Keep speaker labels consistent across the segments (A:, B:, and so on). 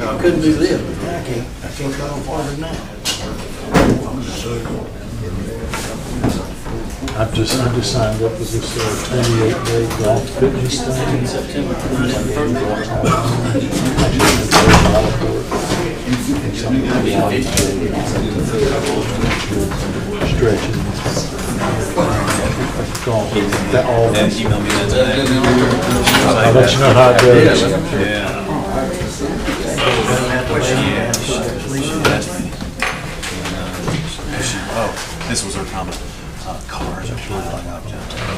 A: I couldn't do this, but I can't go no farther than that.
B: I just signed up with this 28-day golf fitness thing.
A: In September,
B: Stretching. That all.
C: Email me that today.
B: I'll let you know how it goes.
C: Yeah. Oh, this was her comment. Cars are piling up downtown.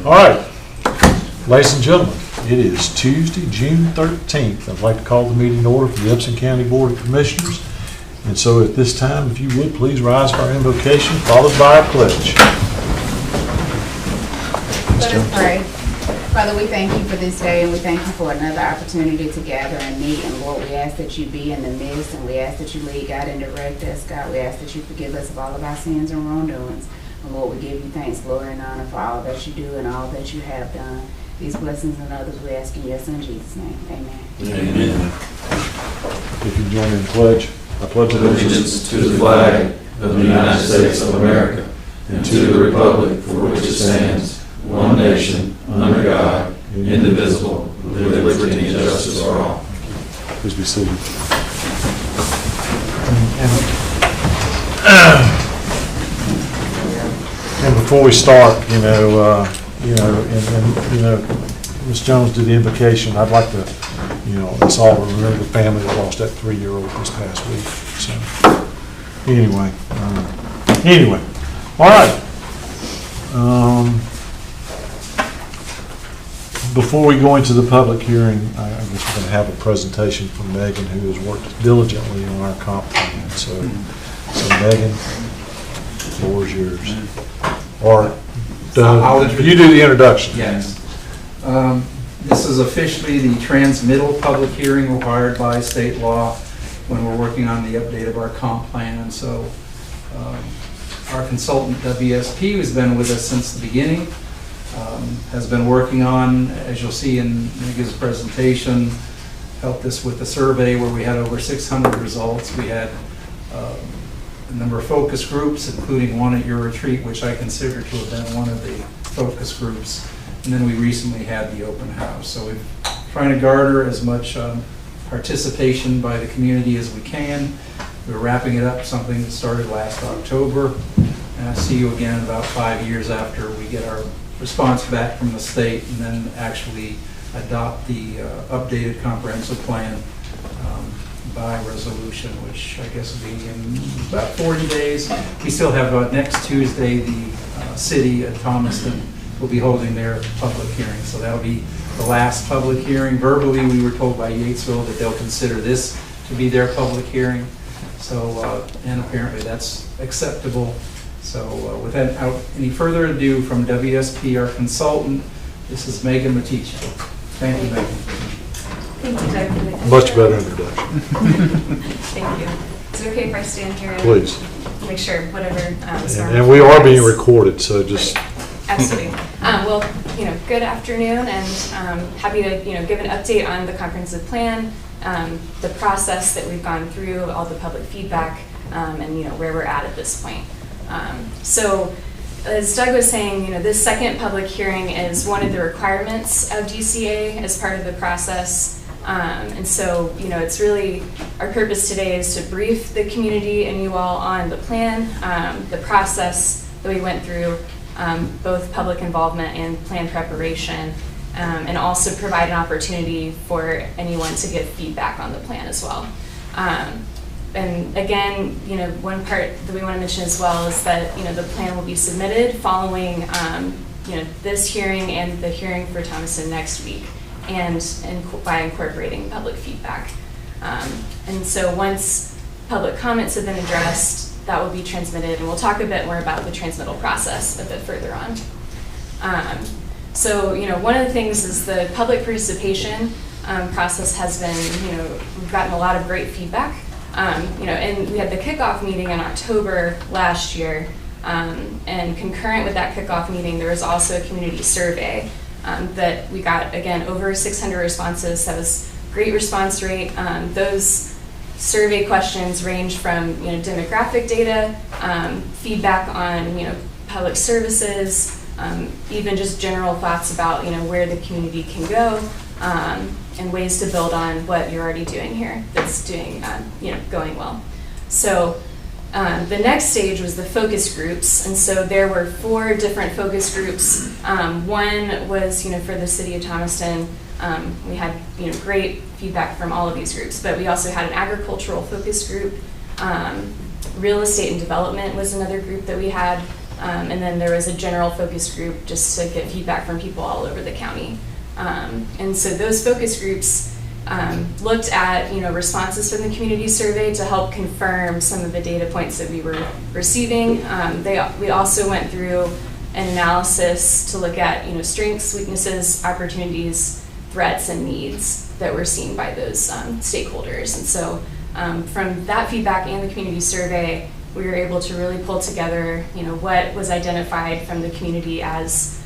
B: All right, ladies and gentlemen, it is Tuesday, June 13th. I'd like to call the meeting to order for the Upson County Board of Commissioners. And so at this time, if you would, please rise for our invocation, followed by our pledge.
D: Let us pray. Father, we thank you for this day, and we thank you for another opportunity to gather and meet. And Lord, we ask that you be in the midst, and we ask that you lead, guide, and direct us. God, we ask that you forgive us of all of our sins and wrongdoings. And Lord, we give you thanks, glory, and honor for all that you do and all that you have done. These blessings and others we ask in your Son, Jesus' name. Amen.
A: Amen.
B: If you join in the pledge. I pledge
E: allegiance to the flag of the United States of America and to the republic for which it stands, one nation, under God, indivisible, with liberty and justice for all.
B: Please be seated. And before we start, Ms. Jones did the invocation. I'd like to, let's all remember the family that lost that 3-year-old this past week. So, anyway, all right. Before we go into the public hearing, I guess we're going to have a presentation from Megan, who has worked diligently on our comp plan. So Megan, the floor is yours. Or you do the introduction.
F: Yes. This is officially the transmittal public hearing required by state law when we're working on the update of our comp plan. So our consultant WSP, who's been with us since the beginning, has been working on, as you'll see in Megan's presentation, helped us with the survey where we had over 600 results. We had a number of focus groups, including one at your retreat, which I consider to have been one of the focus groups. And then we recently had the open house. So we're trying to garner as much participation by the community as we can. We're wrapping it up, something that started last October. And I'll see you again about 5 years after we get our response back from the state and then actually adopt the updated comprehensive plan by resolution, which I guess will be in about 40 days. We still have next Tuesday, the city of Thomaston will be holding their public hearing. So that'll be the last public hearing. Verbally, we were told by Yatesville that they'll consider this to be their public hearing. So, and apparently that's acceptable. So without any further ado, from WSP, our consultant, this is Megan Matici. Thank you, Megan.
G: Thank you, Doug.
B: Much better introduction.
G: Thank you. Is it okay if I stand here and
B: Please.
G: make sure whatever
B: And we are being recorded, so just
G: absolutely. Well, good afternoon, and happy to give an update on the comprehensive plan, the process that we've gone through, all the public feedback, and where we're at this point. So, as Doug was saying, this second public hearing is one of the requirements of DCA as part of the process. And so, it's really, our purpose today is to brief the community and you all on the plan, the process that we went through, both public involvement and plan preparation, and also provide an opportunity for anyone to give feedback on the plan as well. And again, one part that we want to mention as well is that, the plan will be submitted following, this hearing and the hearing for Thomaston next week, and by incorporating public feedback. And so once public comments have been addressed, that will be transmitted, and we'll talk a bit more about the transmittal process a bit further on. So, one of the things is the public participation process has been, we've gotten a lot of great feedback. And we had the kickoff meeting in October last year, and concurrent with that kickoff meeting, there was also a community survey that we got, again, over 600 responses. That was great response rate. Those survey questions range from demographic data, feedback on public services, even just general thoughts about where the community can go, and ways to build on what you're already doing here that's doing going well. So the next stage was the focus groups, and so there were 4 different focus groups. One was for the city of Thomaston. We had great feedback from all of these groups, but we also had an agricultural focus group. Real estate and development was another group that we had, and then there was a general focus group just to get feedback from people all over the county. And so those focus groups looked at responses from the community survey to help confirm some of the data points that we were receiving. We also went through an analysis to look at strengths, weaknesses, opportunities, threats, and needs that were seen by those stakeholders. And so from that feedback and the community survey, we were able to really pull together what was identified from the community as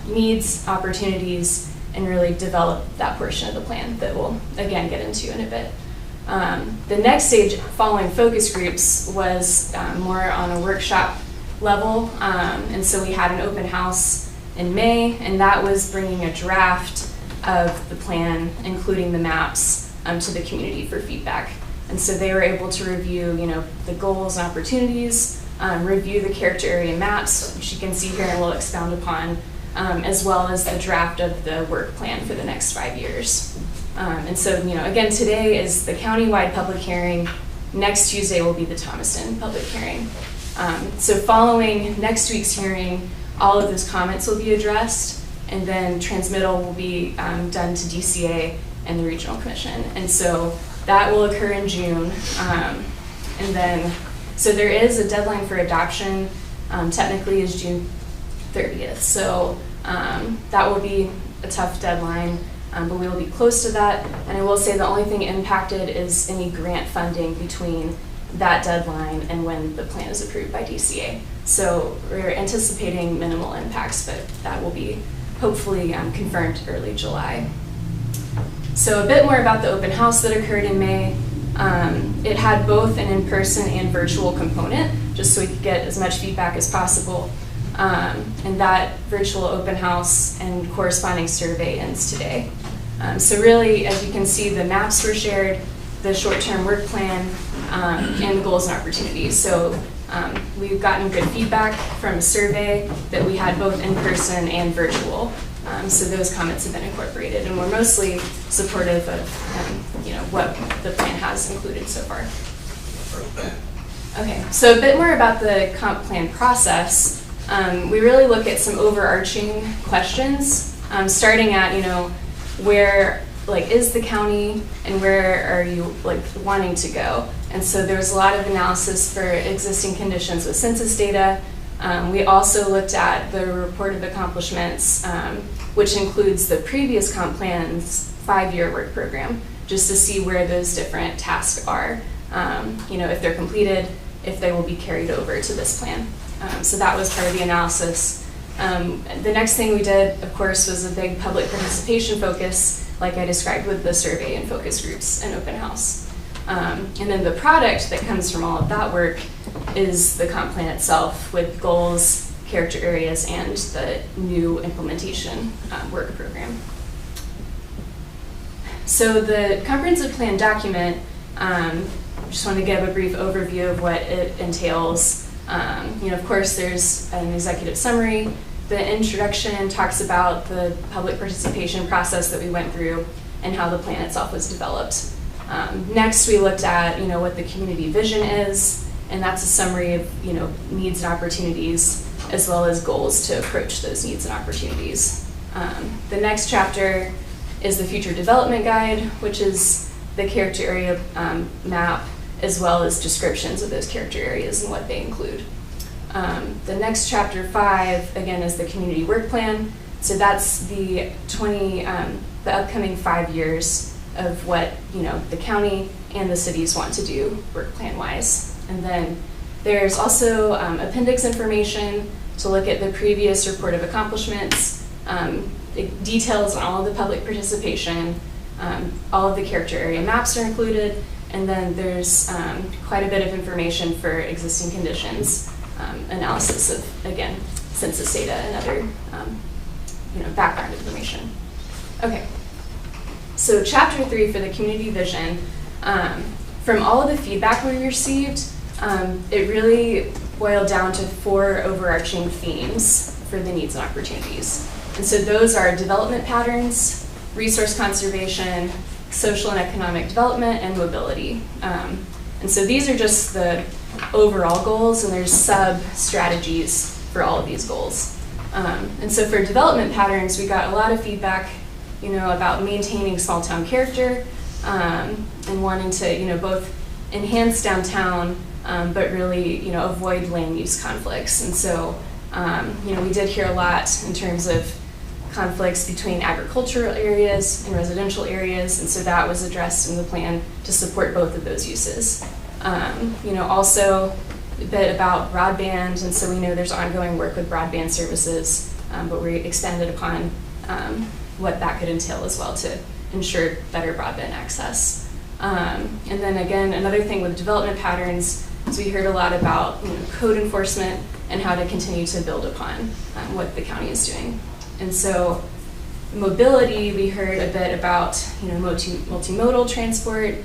G: needs, opportunities, and really develop that portion of the plan that we'll again get into in a bit. The next stage following focus groups was more on a workshop level, and so we had an open house in May, and that was bringing a draft of the plan, including the maps, to the community for feedback. And so they were able to review the goals and opportunities, review the character area maps, which you can see here and we'll expound upon, as well as the draft of the work plan for the next 5 years. And so, again, today is the county-wide public hearing. Next Tuesday will be the Thomaston public hearing. So following next week's hearing, all of those comments will be addressed, and then transmittal will be done to DCA and the Regional Commission. And so that will occur in June. And then, so there is a deadline for adoption, technically is June 30th. So that will be a tough deadline, but we will be close to that. And I will say the only thing impacted is any grant funding between that deadline and when the plan is approved by DCA. So we're anticipating minimal impacts, but that will be hopefully confirmed early July. So a bit more about the open house that occurred in May. It had both an in-person and virtual component, just so we could get as much feedback as possible. And that virtual open house and corresponding survey ends today. So really, as you can see, the maps were shared, the short-term work plan, and the goals and opportunities. So we've gotten good feedback from a survey that we had both in-person and virtual. So those comments have been incorporated, and we're mostly supportive of what the plan has included so far. Okay, so a bit more about the comp plan process. We really look at some overarching questions, starting at where is the county and where are you wanting to go? And so there was a lot of analysis for existing conditions with census data. We also looked at the report of accomplishments, which includes the previous comp plan's 5-year work program, just to see where those different tasks are, if they're completed, if they will be carried over to this plan. So that was part of the analysis. The next thing we did, of course, was a big public participation focus, like I described with the survey and focus groups and open house. And then the product that comes from all of that work is the comp plan itself, with goals, character areas, and the new implementation work program. So the comprehensive plan document, just want to give a brief overview of what it entails. Of course, there's an executive summary. The introduction talks about the public participation process that we went through and how the plan itself was developed. Next, we looked at what the community vision is, and that's a summary of needs and opportunities, as well as goals to approach those needs and opportunities. The next chapter is the future development guide, which is the character area map, as well as descriptions of those character areas and what they include. The next chapter 5, again, is the community work plan. So that's the upcoming 5 years of what the county and the cities want to do work plan wise. And then there's also appendix information to look at the previous report of accomplishments, it details on all of the public participation. All of the character area maps are included, and then there's quite a bit of information for existing conditions, analysis of, again, census data and other background information. Okay, so chapter 3 for the community vision, from all of the feedback we received, it really boiled down to 4 overarching themes for the needs and opportunities. And so those are development patterns, resource conservation, social and economic development, and mobility. And so these are just the overall goals, and there's sub-strategies for all of these goals. And so for development patterns, we got a lot of feedback, about maintaining small town character, and wanting to, both enhance downtown, but really, avoid land use conflicts. And so, we did hear a lot in terms of conflicts between agricultural areas and residential areas, and so that was addressed in the plan to support both of those uses. Also a bit about broadband, and so we know there's ongoing work with broadband services, but we expanded upon what that could entail as well to ensure better broadband access. And then again, another thing with development patterns is we heard a lot about code enforcement and how to continue to build upon what the county is doing. And so mobility, we heard a bit about multimodal transport,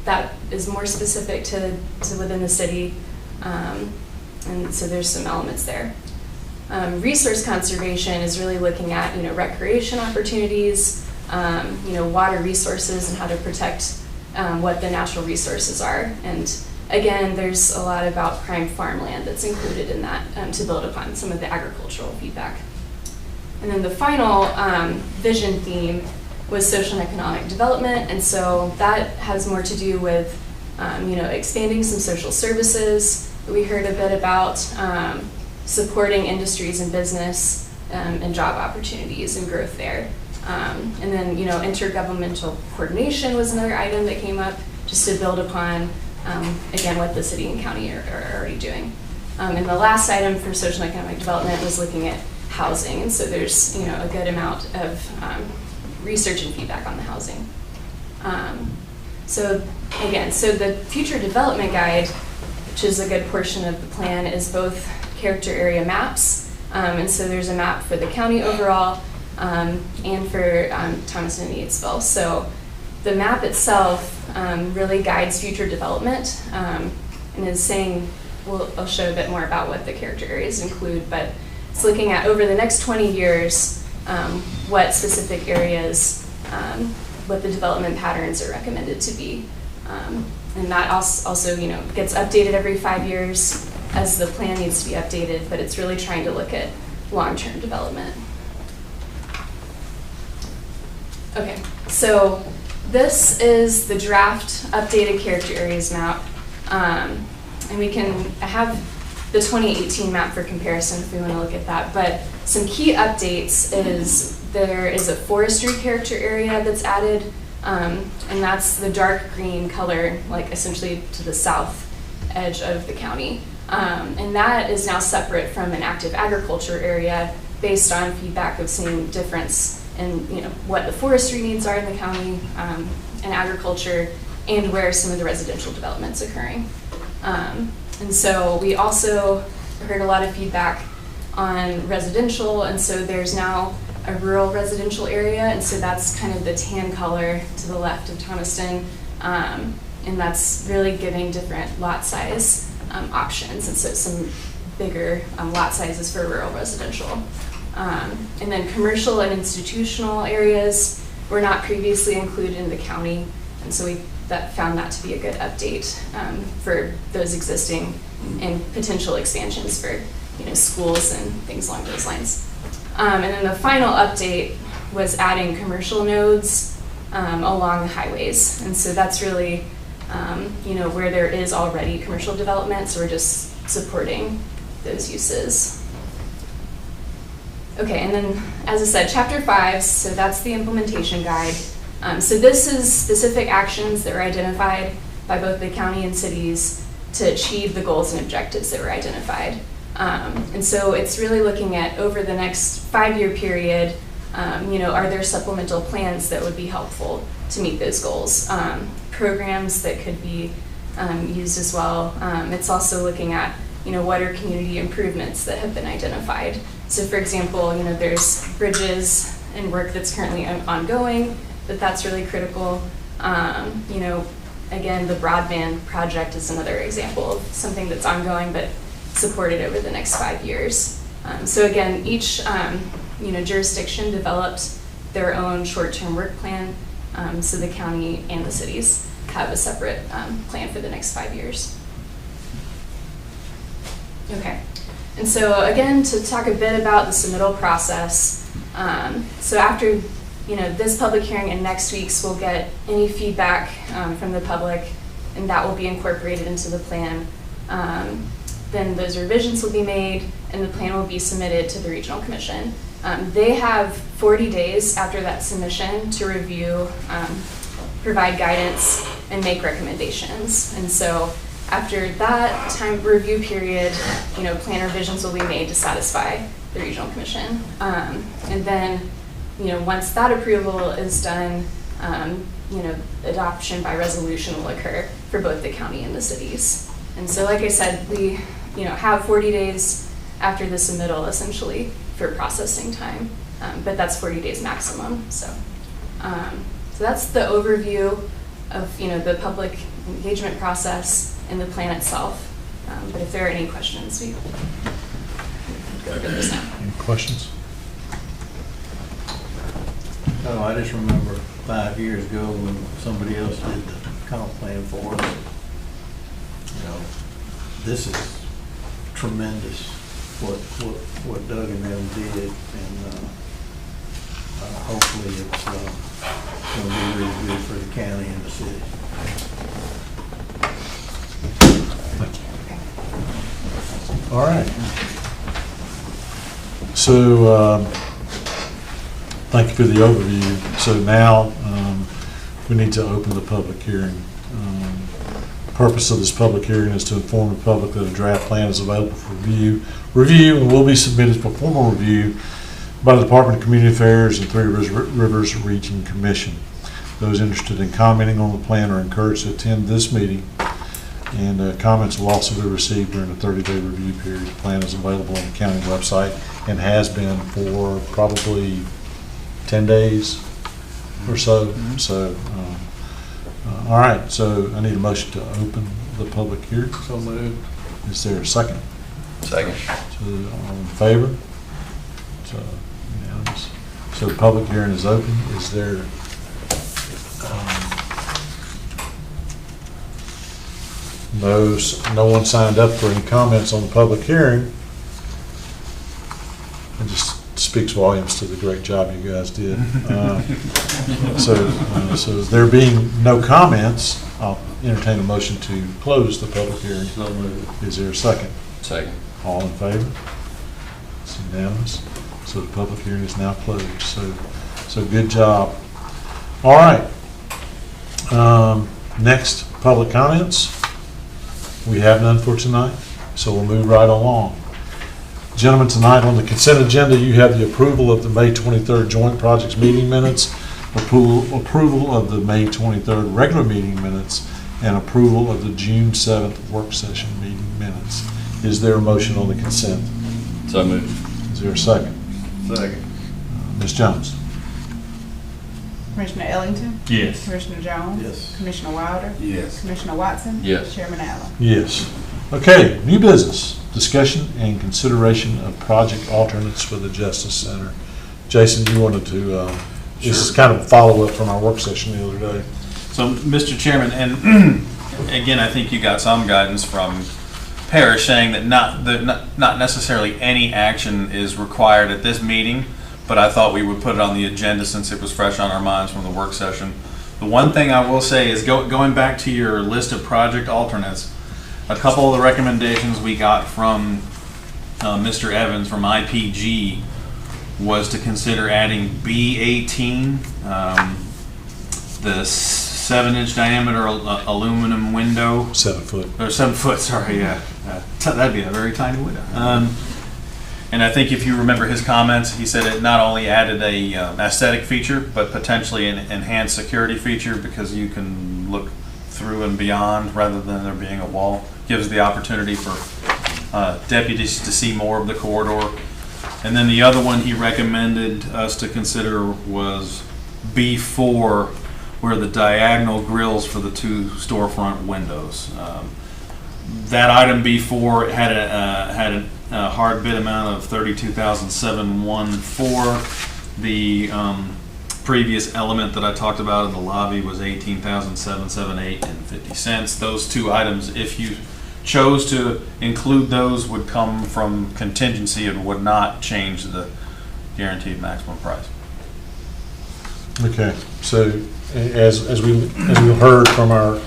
G: that is more specific to within the city, and so there's some elements there. Resource conservation is really looking at recreation opportunities, water resources and how to protect what the natural resources are. And again, there's a lot about prime farmland that's included in that to build upon some of the agricultural feedback. And then the final vision theme was social and economic development, and so that has more to do with expanding some social services. We heard a bit about supporting industries and business and job opportunities and growth there. And then intergovernmental coordination was another item that came up, just to build upon again what the city and county are already doing. And the last item for social and economic development was looking at housing, and so there's a good amount of research and feedback on the housing. So the future development guide, which is a good portion of the plan, is both character area maps, and so there's a map for the county overall and for Thomaston and Yatesville. So the map itself really guides future development and is saying, I'll show a bit more about what the character areas include, but it's looking at over the next 20 years what specific areas, what the development patterns are recommended to be. And that also gets updated every 5 years as the plan needs to be updated, but it's really trying to look at long-term development. Okay, so this is the draft updated character areas map. And we can have the 2018 map for comparison if we want to look at that. But some key updates is there is a forestry character area that's added, and that's the dark green color, like essentially to the south edge of the county. And that is now separate from an active agriculture area based on feedback of seeing difference in what the forestry needs are in the county and agriculture, and where some of the residential development's occurring. And so we also heard a lot of feedback on residential, and so there's now a rural residential area, and so that's kind of the tan color to the left of Thomaston, and that's really giving different lot size options, and so some bigger lot sizes for rural residential. And then commercial and institutional areas were not previously included in the county, and so we found that to be a good update for those existing and potential expansions for schools and things along those lines. And then the final update was adding commercial nodes along the highways, and so that's really where there is already commercial development, so we're just supporting those uses. Okay, and then as I said, chapter 5, so that's the implementation guide. So this is specific actions that were identified by both the county and cities to achieve the goals and objectives that were identified. And so it's really looking at over the next 5-year period, Are there supplemental plans that would be helpful to meet those goals? Programs that could be used as well. It's also looking at, what are community improvements that have been identified. So for example, there's bridges and work that's currently ongoing, but that's really critical. Again, the broadband project is another example of something that's ongoing, but supported over the next 5 years. So again, each jurisdiction developed their own short-term work plan, so the county and the cities have a separate plan for the next 5 years. Okay, and so again, to talk a bit about the submittal process, so after this public hearing and next week's, we'll get any feedback from the public, and that will be incorporated into the plan. Then those revisions will be made, and the plan will be submitted to the Regional Commission. They have 40 days after that submission to review, provide guidance, and make recommendations. And so after that time review period, plan revisions will be made to satisfy the Regional Commission. And then, once that approval is done, adoption by resolution will occur for both the county and the cities. And so, like I said, we, have 40 days after the submittal, essentially, for processing time, but that's 40 days maximum. So that's the overview of, the public engagement process and the plan itself. But if there are any questions, we go over this now.
B: Any questions?
A: Oh, I just remember 5 years ago when somebody else did the comp plan for us. This is tremendous what Doug and them did, and hopefully it's going to be really good for the county and the city.
B: All right. So, thank you for the overview. So now we need to open the public hearing. The purpose of this public hearing is to inform the public that a draft plan is available for review and will be submitted for formal review by the Department of Community Affairs and Three Rivers Region Commission. Those interested in commenting on the plan are encouraged to attend this meeting, and comments will also be received during the 30-day review period. The plan is available on the county website and has been for probably 10 days or so. So, all right, so I need a motion to open the public hearing.
A: So moved.
B: Is there a second?
E: Second.
B: So, all in favor? So, unanimous. So the public hearing is open. Is there no one signed up for any comments on the public hearing? It just speaks volumes to the great job you guys did. So there being no comments, I'll entertain a motion to close the public hearing.
A: So moved.
B: Is there a second?
E: Second.
B: All in favor? It's unanimous. So the public hearing is now closed. So good job. All right. Next, public comments. We have none for tonight, so we'll move right along. Gentlemen, tonight on the consent agenda, you have the approval of the May 23rd joint projects meeting minutes, approval of the May 23rd regular meeting minutes, and approval of the June 7th work session meeting minutes. Is there a motion on the consent?
E: So moved.
B: Is there a second?
A: Second.
B: Ms. Jones?
D: Commissioner Ellington?
E: Yes.
D: Commissioner Jones?
A: Yes.
D: Commissioner Wilder?
A: Yes.
D: Commissioner Watson?
E: Yes.
D: Chairman Allen?
B: Yes. Okay, new business, discussion and consideration of project alternates for the Justice Center. Jason, you wanted to, this is kind of a follow-up from our work session the other day.
C: So, Mr. Chairman, and again, I think you got some guidance from Parrish saying that not necessarily any action is required at this meeting, but I thought we would put it on the agenda since it was fresh on our minds from the work session. The one thing I will say is going back to your list of project alternates, a couple of the recommendations we got from Mr. Evans from IPG was to consider adding B18, the 7-inch diameter aluminum window.
B: 7 foot.
C: Or 7 foot, sorry, yeah. That'd be a very tiny window. And I think if you remember his comments, he said it not only added a aesthetic feature, but potentially an enhanced security feature because you can look through and beyond rather than there being a wall. Gives the opportunity for deputies to see more of the corridor. And then the other one he recommended us to consider was B4, where the diagonal grills for the 2 storefront windows. That item B4 had a hard bid amount of $32,714. The previous element that I talked about in the lobby was $18,778.50. Those 2 items, if you chose to include those, would come from contingency and would not change the guaranteed maximum price.
B: Okay, so as we heard from our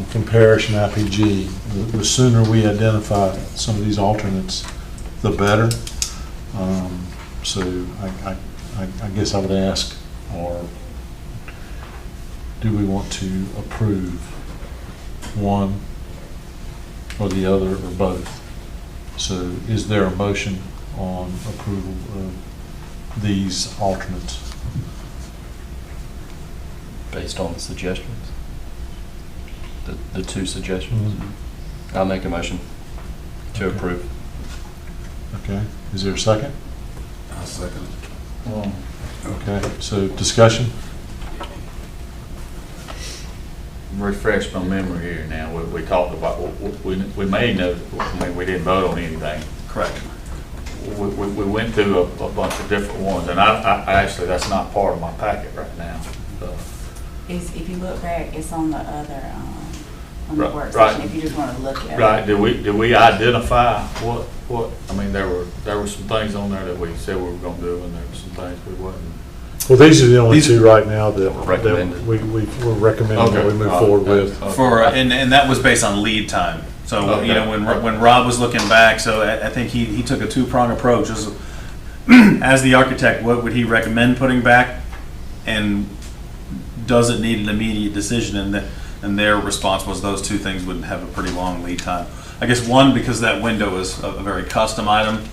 B: from Parrish and IPG, the sooner we identify some of these alternates, the better. So I guess I would ask, or do we want to approve one or the other or both? So is there a motion on approval of these alternates?
H: Based on the suggestions? The 2 suggestions? I'll make a motion to
B: Okay.
H: approve.
B: Okay, is there a second?
E: I'll second it.
B: Okay, so discussion?
I: Refresh my memory here now. We talked about, we made no, I mean, we didn't vote on anything.
C: Correct.
I: We went through a bunch of different ones, and I actually, that's not part of my packet right now.
D: If you look back, it's on the other, on the
I: Right,
D: work
I: right.
D: session, if you just want to look at it.
I: Right, did we identify what, I mean, there were some things on there that we said we were gonna do, and there were some things we wasn't.
B: Well, these are the only 2 right now that
H: Recommended.
B: we're recommending that we
I: Okay.
B: move forward with.
C: And that was based on lead time. So,
I: Okay.
C: you know, when Rob was looking back, so I think he took a 2-prong approach. As the architect, what would he recommend putting back? And does it need an immediate decision? And their response was those 2 things would have a pretty long lead time. I guess one, because that window is a very custom item,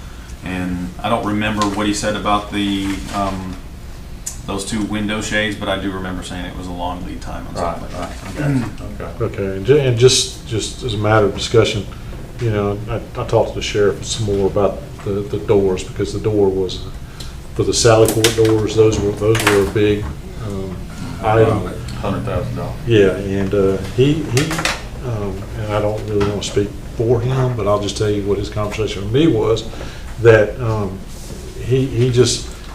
C: and I don't remember what he said about the those 2 window shades, but I do remember saying it was a long lead time on something like that.
I: Okay.
B: Okay, and just as a matter of discussion, you know, I talked to the sheriff some more about the doors, because the door was, for the Sally Port doors, those were a big item.
I: $100,000.
B: Yeah, and and I don't really want to speak for him, but I'll just tell you what his conversation with me was, that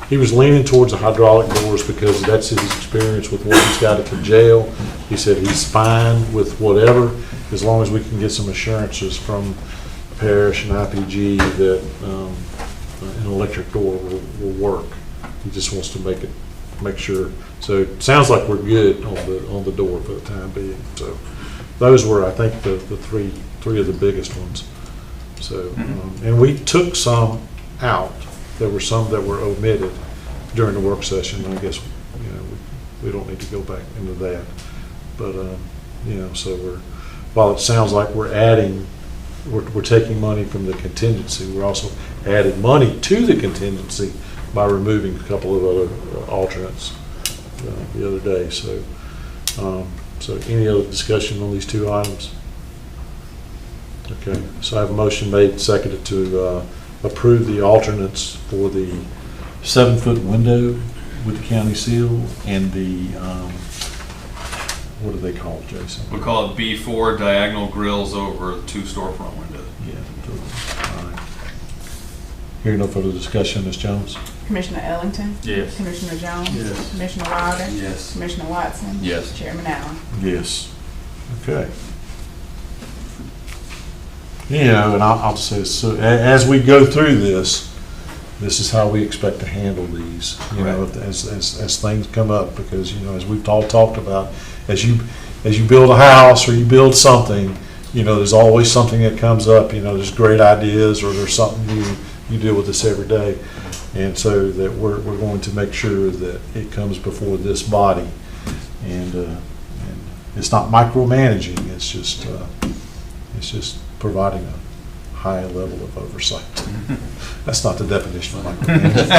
B: he was leaning towards the hydraulic doors because that's his experience with what he's got at the jail. He said he's fine with whatever, as long as we can get some assurances from Parrish and IPG that an electric door will work. He just wants to make sure. So it sounds like we're good on the door for the time being. So those were, I think, the three of the biggest ones. So and we took some out. There were some that were omitted during the work session. I guess, you know, we don't need to go back into that. But you know, so while it sounds like we're taking money from the contingency, we're also adding money to the contingency by removing a couple of other alternates the other day. So so any other discussion on these 2 items? Okay, so I have a motion made and seconded to approve the alternates for the 7-foot window with the county seal and the, what do they call it, Jason?
C: We call it B4, diagonal grills over 2 storefront windows.
B: Yeah. All right. Hearing no further discussion, Ms. Jones?
D: Commissioner Ellington?
I: Yes.
D: Commissioner Jones?
A: Yes.
D: Commissioner Wilder?
A: Yes.
D: Commissioner Watson?
H: Yes.
D: Chairman Allen?
B: Yes. Okay. You know, and I'll just say this, so as we go through this is how we expect to handle these, you know, as things come up, because, you know, as we've all talked about, as you build a house or you build something, you know, there's always something that comes up, you know, there's great ideas or there's something you deal with this every day. And so that we're going to make sure that it comes before this body, and it's not micromanaging, it's just providing a high level of oversight. That's not the definition of micromanagement.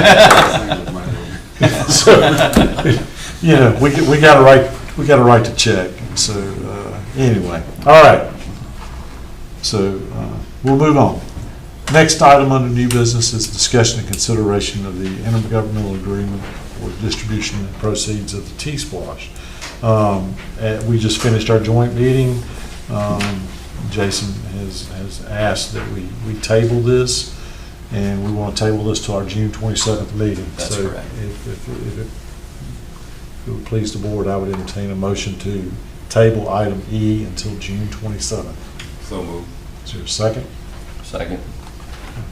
B: So, we got a right to check. So anyway, all right. So we'll move on. Next item under new business is discussion and consideration of the intergovernmental agreement for distribution and proceeds of the T-Splosh. We just finished our joint meeting. Jason has asked that we table this, and we want to table this to our June 27th meeting.
C: That's
B: so
C: correct.
B: If it would please the board, I would entertain a motion to table item E until June 27th.
E: So moved.
B: Is there a second?
H: Second.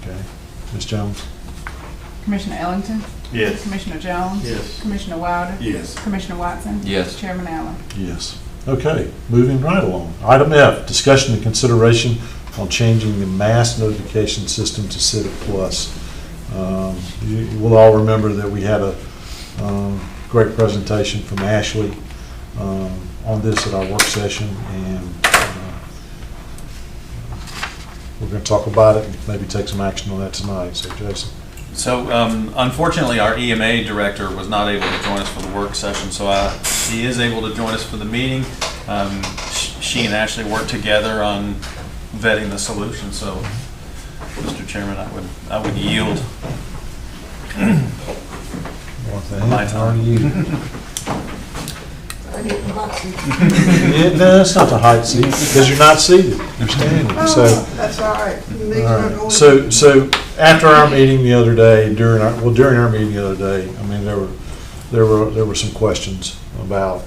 B: Okay. Ms. Jones?
J: Commissioner Ellington?
I: Yes.
J: Commissioner Jones?
I: Yes.
J: Commissioner Wilder?
E: Yes.
J: Commissioner Watson?
H: Yes.
J: Chairman Allen?
B: Yes. Okay, moving right along. Item F, discussion and consideration on changing the mass notification system to Civic Plus. You will all remember that we had a great presentation from Ashley on this at our work session, and we're going to talk about it and maybe take some action on that tonight. So, Jason.
C: So unfortunately, our EMA director was not able to join us for the work session, so he is able to join us for the meeting. She and Ashley worked together on vetting the solution, so Mr. Chairman, I would yield my time.
B: No, it's not the hot seat because you're not seated. You're standing. So.
K: That's all right.
B: All right. So after our meeting the other day, during our meeting the other day, I mean, there were some questions about,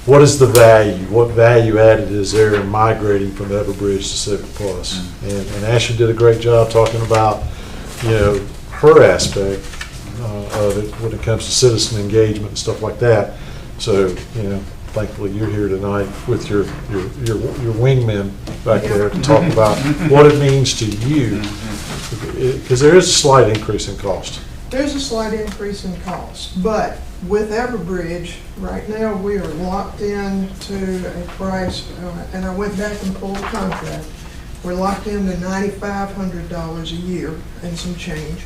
B: what is the value? What value added is there in migrating from Everbridge to Civic Plus? And Ashley did a great job talking about, her aspect of it when it comes to citizen engagement and stuff like that. So, thankfully you're here tonight with your wingmen back there to talk about what it means to you, because there is a slight increase in cost.
K: There's a slight increase in cost, but with Everbridge, right now we are locked in to a price, and I went back and pulled the contract. We're locked into $9,500 a year and some change.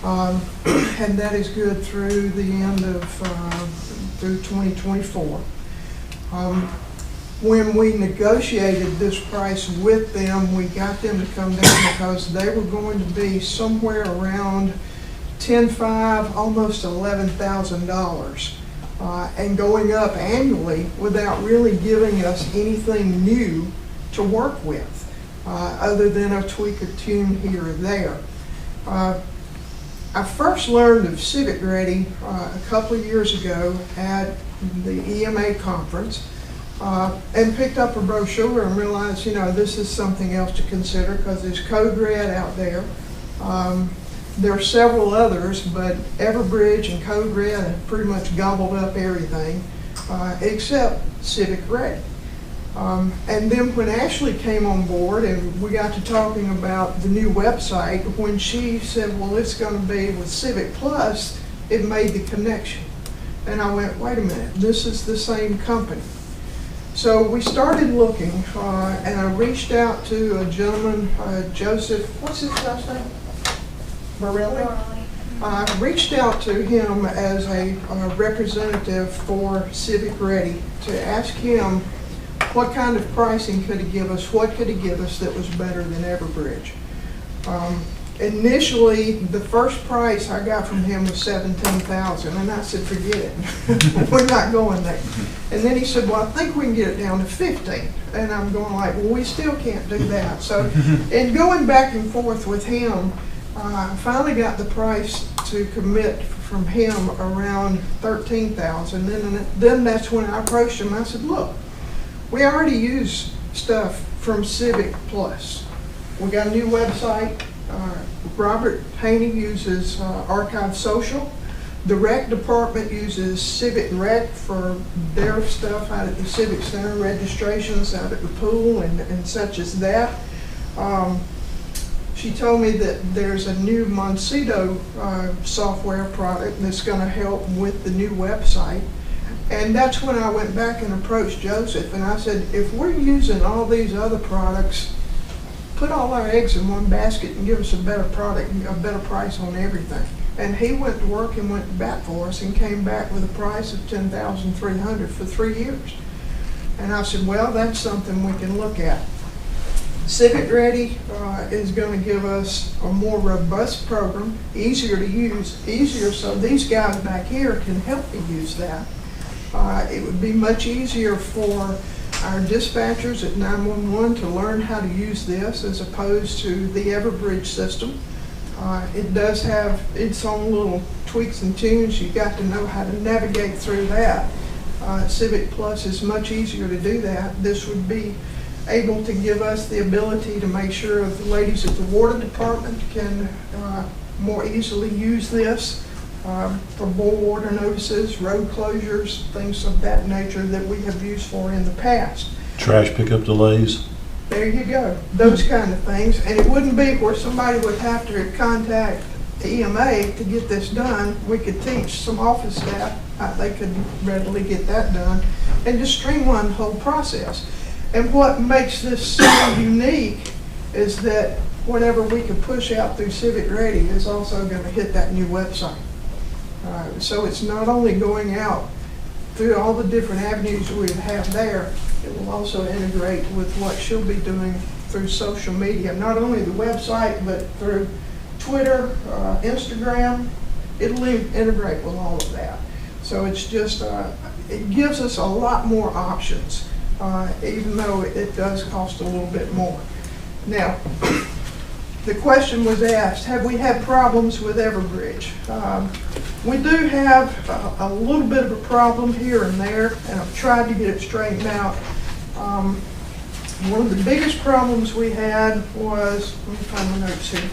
K: And that is good through the end of, through 2024. When we negotiated this price with them, we got them to come down because they were going to be somewhere around $10,500, almost $11,000, and going up annually without really giving us anything new to work with, other than a tweak or tune here or there. I first learned of Civic Ready a couple of years ago at the EMA conference, and picked up a brochure and realized, this is something else to consider because there's Code Red out there. There are several others, but Everbridge and Code Red have pretty much gobbled up everything except Civic Ready. And then when Ashley came on board and we got to talking about the new website, when she said, well, it's going to be with Civic Plus, it made the connection. And I went, wait a minute, this is the same company. So we started looking, and I reached out to a gentleman, Joseph, what's his last name? Borelli? I reached out to him as a representative for Civic Ready to ask him what kind of pricing could he give us, what could he give us that was better than Everbridge. Initially, the first price I got from him was $17,000, and I said, forget it, we're not going there. And then he said, well, I think we can get it down to 15. And I'm going like, well, we still can't do that. So, in going back and forth with him, I finally got the price to commit from him around $13,000. Then that's when I approached him. I said, look, we already use stuff from Civic Plus. We got a new website. Robert Haney uses Archive Social. The rec department uses Civic Rec for their stuff out at the Civic Center, registrations out at the pool and such as that. She told me that there's a new Moncito software product that's going to help with the new website. And that's when I went back and approached Joseph and I said, if we're using all these other products, put all our eggs in one basket and give us a better product, a better price on everything. And he went to work and went to bat for us and came back with a price of $10,300 for 3 years. And I said, well, that's something we can look at. Civic Ready is going to give us a more robust program, easier to use, easier so these guys back here can help me use that. It would be much easier for our dispatchers at 911 to learn how to use this as opposed to the Everbridge system. It does have its own little tweaks and tunes. You got to know how to navigate through that. Civic Plus is much easier to do that. This would be able to give us the ability to make sure the ladies at the water department can more easily use this for boil water notices, road closures, things of that nature that we have used for in the past.
B: Trash pickup delays.
K: There you go, those kind of things. And it wouldn't be where somebody would have to contact the EMA to get this done. We could teach some office staff, they could readily get that done, and just streamline the whole process. And what makes this so unique is that whatever we can push out through Civic Ready is also going to hit that new website. So it's not only going out through all the different avenues we have there, it will also integrate with what she'll be doing through social media, not only the website, but through Twitter, Instagram. It'll integrate with all of that. So it's just, it gives us a lot more options, even though it does cost a little bit more. Now, the question was asked, have we had problems with Everbridge? We do have a little bit of a problem here and there, and I've tried to get it straightened out. One of the biggest problems we had was, let me find my notes here.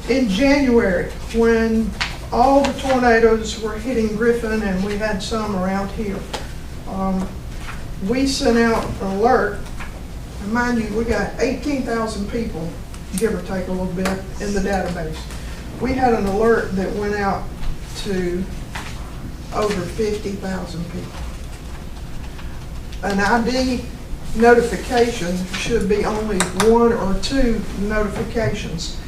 K: In January, when all the tornadoes were hitting Griffin and we had some around here, we sent out an alert. And mind you, we got 18,000 people, give or take a little bit, in the database. We had an alert that went out to over 50,000 people. An ID notification should be only 1 or 2 notifications.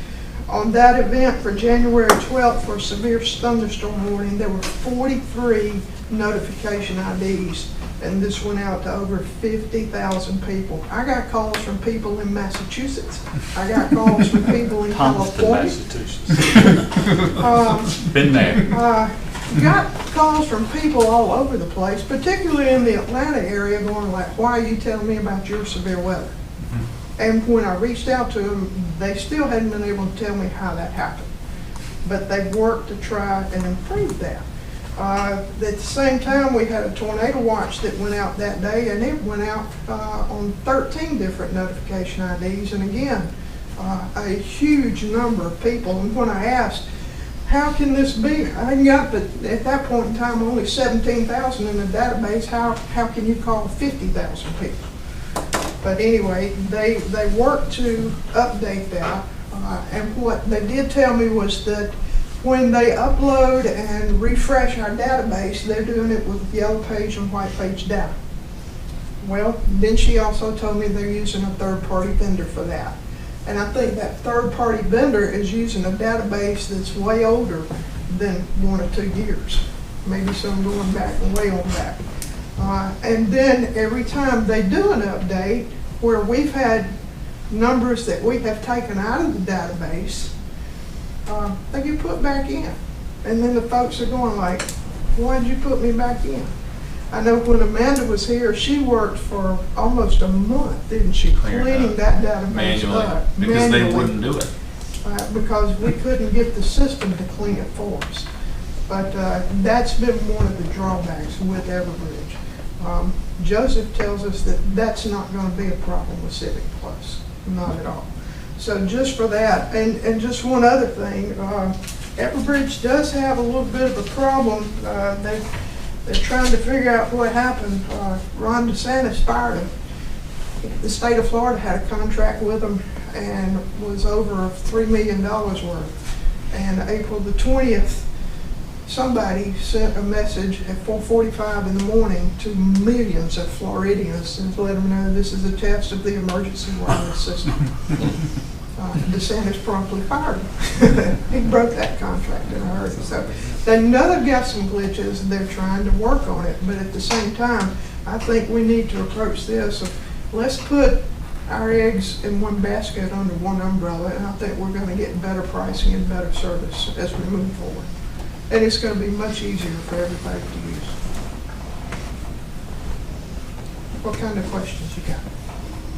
K: On that event for January 12th for severe thunderstorm warning, there were 43 notification IDs, and this went out to over 50,000 people. I got calls from people in Massachusetts. I got calls from people in California.
I: Massachusetts.
K: Been there. Got calls from people all over the place, particularly in the Atlanta area, going like, why are you telling me about your severe weather? And when I reached out to them, they still hadn't been able to tell me how that happened. But they've worked to try and improve that. At the same time, we had a tornado watch that went out that day, and it went out on 13 different notification IDs. And again, a huge number of people. And when I asked, how can this be? I got, at that point in time, only 17,000 in the database. How can you call 50,000 people? But anyway, they worked to update that. And what they did tell me was that when they upload and refresh our database, they're doing it with yellow page and white page data. Well, then she also told me they're using a third-party vendor for that. And I think that third-party vendor is using a database that's way older than 1 or 2 years. Maybe some going back and way on back. And then every time they do an update, where we've had numbers that we have taken out of the database, they get put back in. And then the folks are going like, why did you put me back in? I know when Amanda was here, she worked for almost a month, didn't she, cleaning that database
C: manually,
K: up.
C: because they wouldn't do it.
K: Because we couldn't get the system to clean it for us. But that's been one of the drawbacks with Everbridge. Joseph tells us that that's not going to be a problem with Civic Plus, not at all. So just for that, and just one other thing, Everbridge does have a little bit of a problem. They're trying to figure out what happened. Ron DeSantis fired him. The state of Florida had a contract with them and was over $3 million worth. And April the 20th, somebody sent a message at 4:45 in the morning to millions of Floridians and to let them know this is a test of the emergency wireless system. DeSantis promptly fired him. He broke that contract in a hurry. So they know they've got some glitches and they're trying to work on it, but at the same time, I think we need to approach this. Let's put our eggs in one basket under one umbrella, and I think we're going to get better pricing and better service as we move forward. And it's going to be much easier for everybody to use. What kind of questions you got?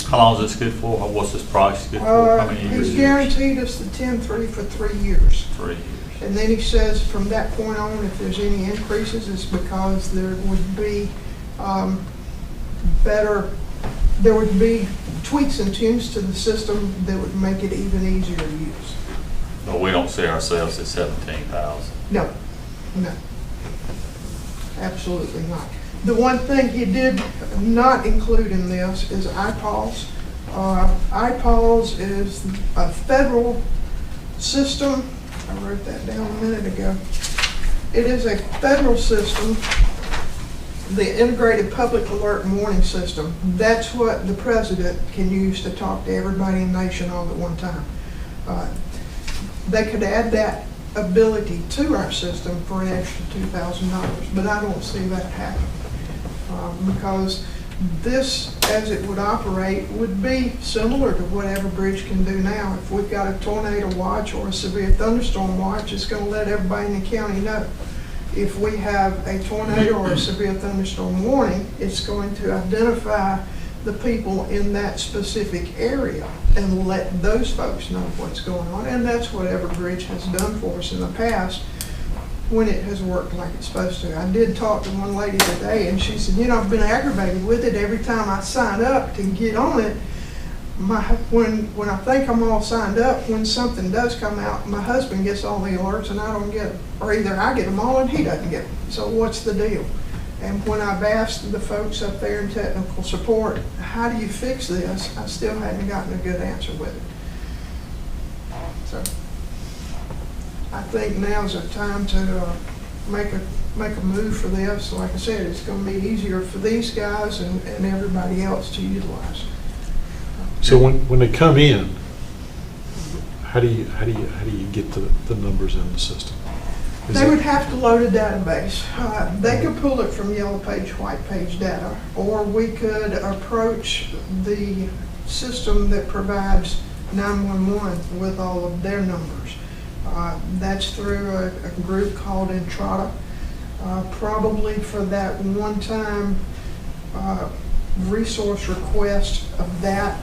I: How long is this good for? What's this price good for? How many years?
K: He's guaranteed us the 10-3 for 3 years.
I: 3 years.
K: And then he says from that point on, if there's any increases, it's because there would be there would be tweaks and tunes to the system that would make it even easier to use.
I: But we don't see ourselves at 17,000.
K: No, absolutely not. The one thing he did not include in this is IPAWS. IPAWS is a federal system. I wrote that down a minute ago. It is a federal system, the Integrated Public Alert and Warning System. That's what the president can use to talk to everybody in the nation all at one time. They could add that ability to our system for an extra $2,000, but I don't see that happen. Because this, as it would operate, would be similar to what Everbridge can do now. If we've got a tornado watch or a severe thunderstorm watch, it's going to let everybody in the county know. If we have a tornado or a severe thunderstorm warning, it's going to identify the people in that specific area and let those folks know what's going on. And that's what Everbridge has done for us in the past when it has worked like it's supposed to. I did talk to one lady today, and she said, you know, I've been aggravated with it. Every time I sign up to get on it, when I think I'm all signed up, when something does come out, my husband gets all the alerts and I don't get them. Or either I get them all and he doesn't get them. So what's the deal? And when I've asked the folks up there in technical support, how do you fix this? I still hadn't gotten a good answer with it. So I think now's the time to make a move for this. Like I said, it's going to be easier for these guys and everybody else to utilize.
B: So when they come in, how do you get the numbers in the system?
K: They would have to load a database. They could pull it from yellow page, white page data, or we could approach the system that provides 911 with all of their numbers. That's through a group called Entrada. Probably for that one-time resource request of that,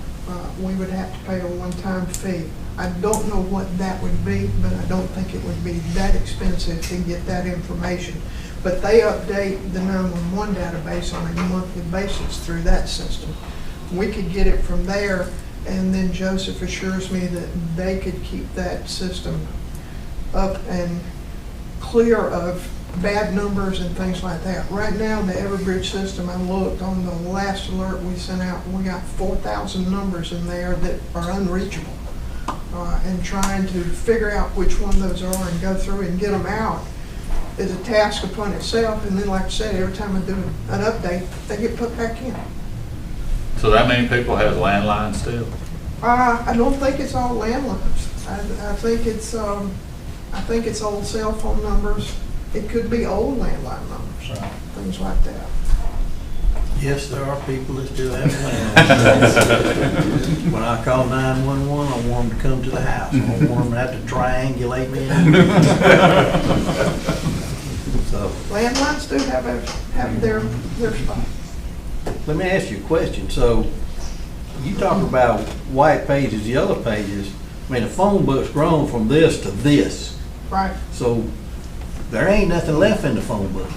K: we would have to pay a one-time fee. I don't know what that would be, but I don't think it would be that expensive to get that information. But they update the 911 database on a monthly basis through that system. We could get it from there, and then Joseph assures me that they could keep that system up and clear of bad numbers and things like that. Right now, the Everbridge system, I looked on the last alert we sent out, we got 4,000 numbers in there that are unreachable. And trying to figure out which one those are and go through and get them out is a task upon itself. And then, like I said, every time I do an update, they get put back in.
I: So that many people have landlines still?
K: I don't think it's all landlines. I think it's old cell phone numbers. It could be old landline numbers, things like that.
A: Yes, there are people that still have landlines. When I call 911, I want them to come to the house. I don't want them to have to triangulate me in. So,
K: Landlines do have their spot.
A: let me ask you a question. So, you talk about white pages, yellow pages. I mean, the phone book's grown from this to this.
K: Right.
A: So, there ain't nothing left in the phone book.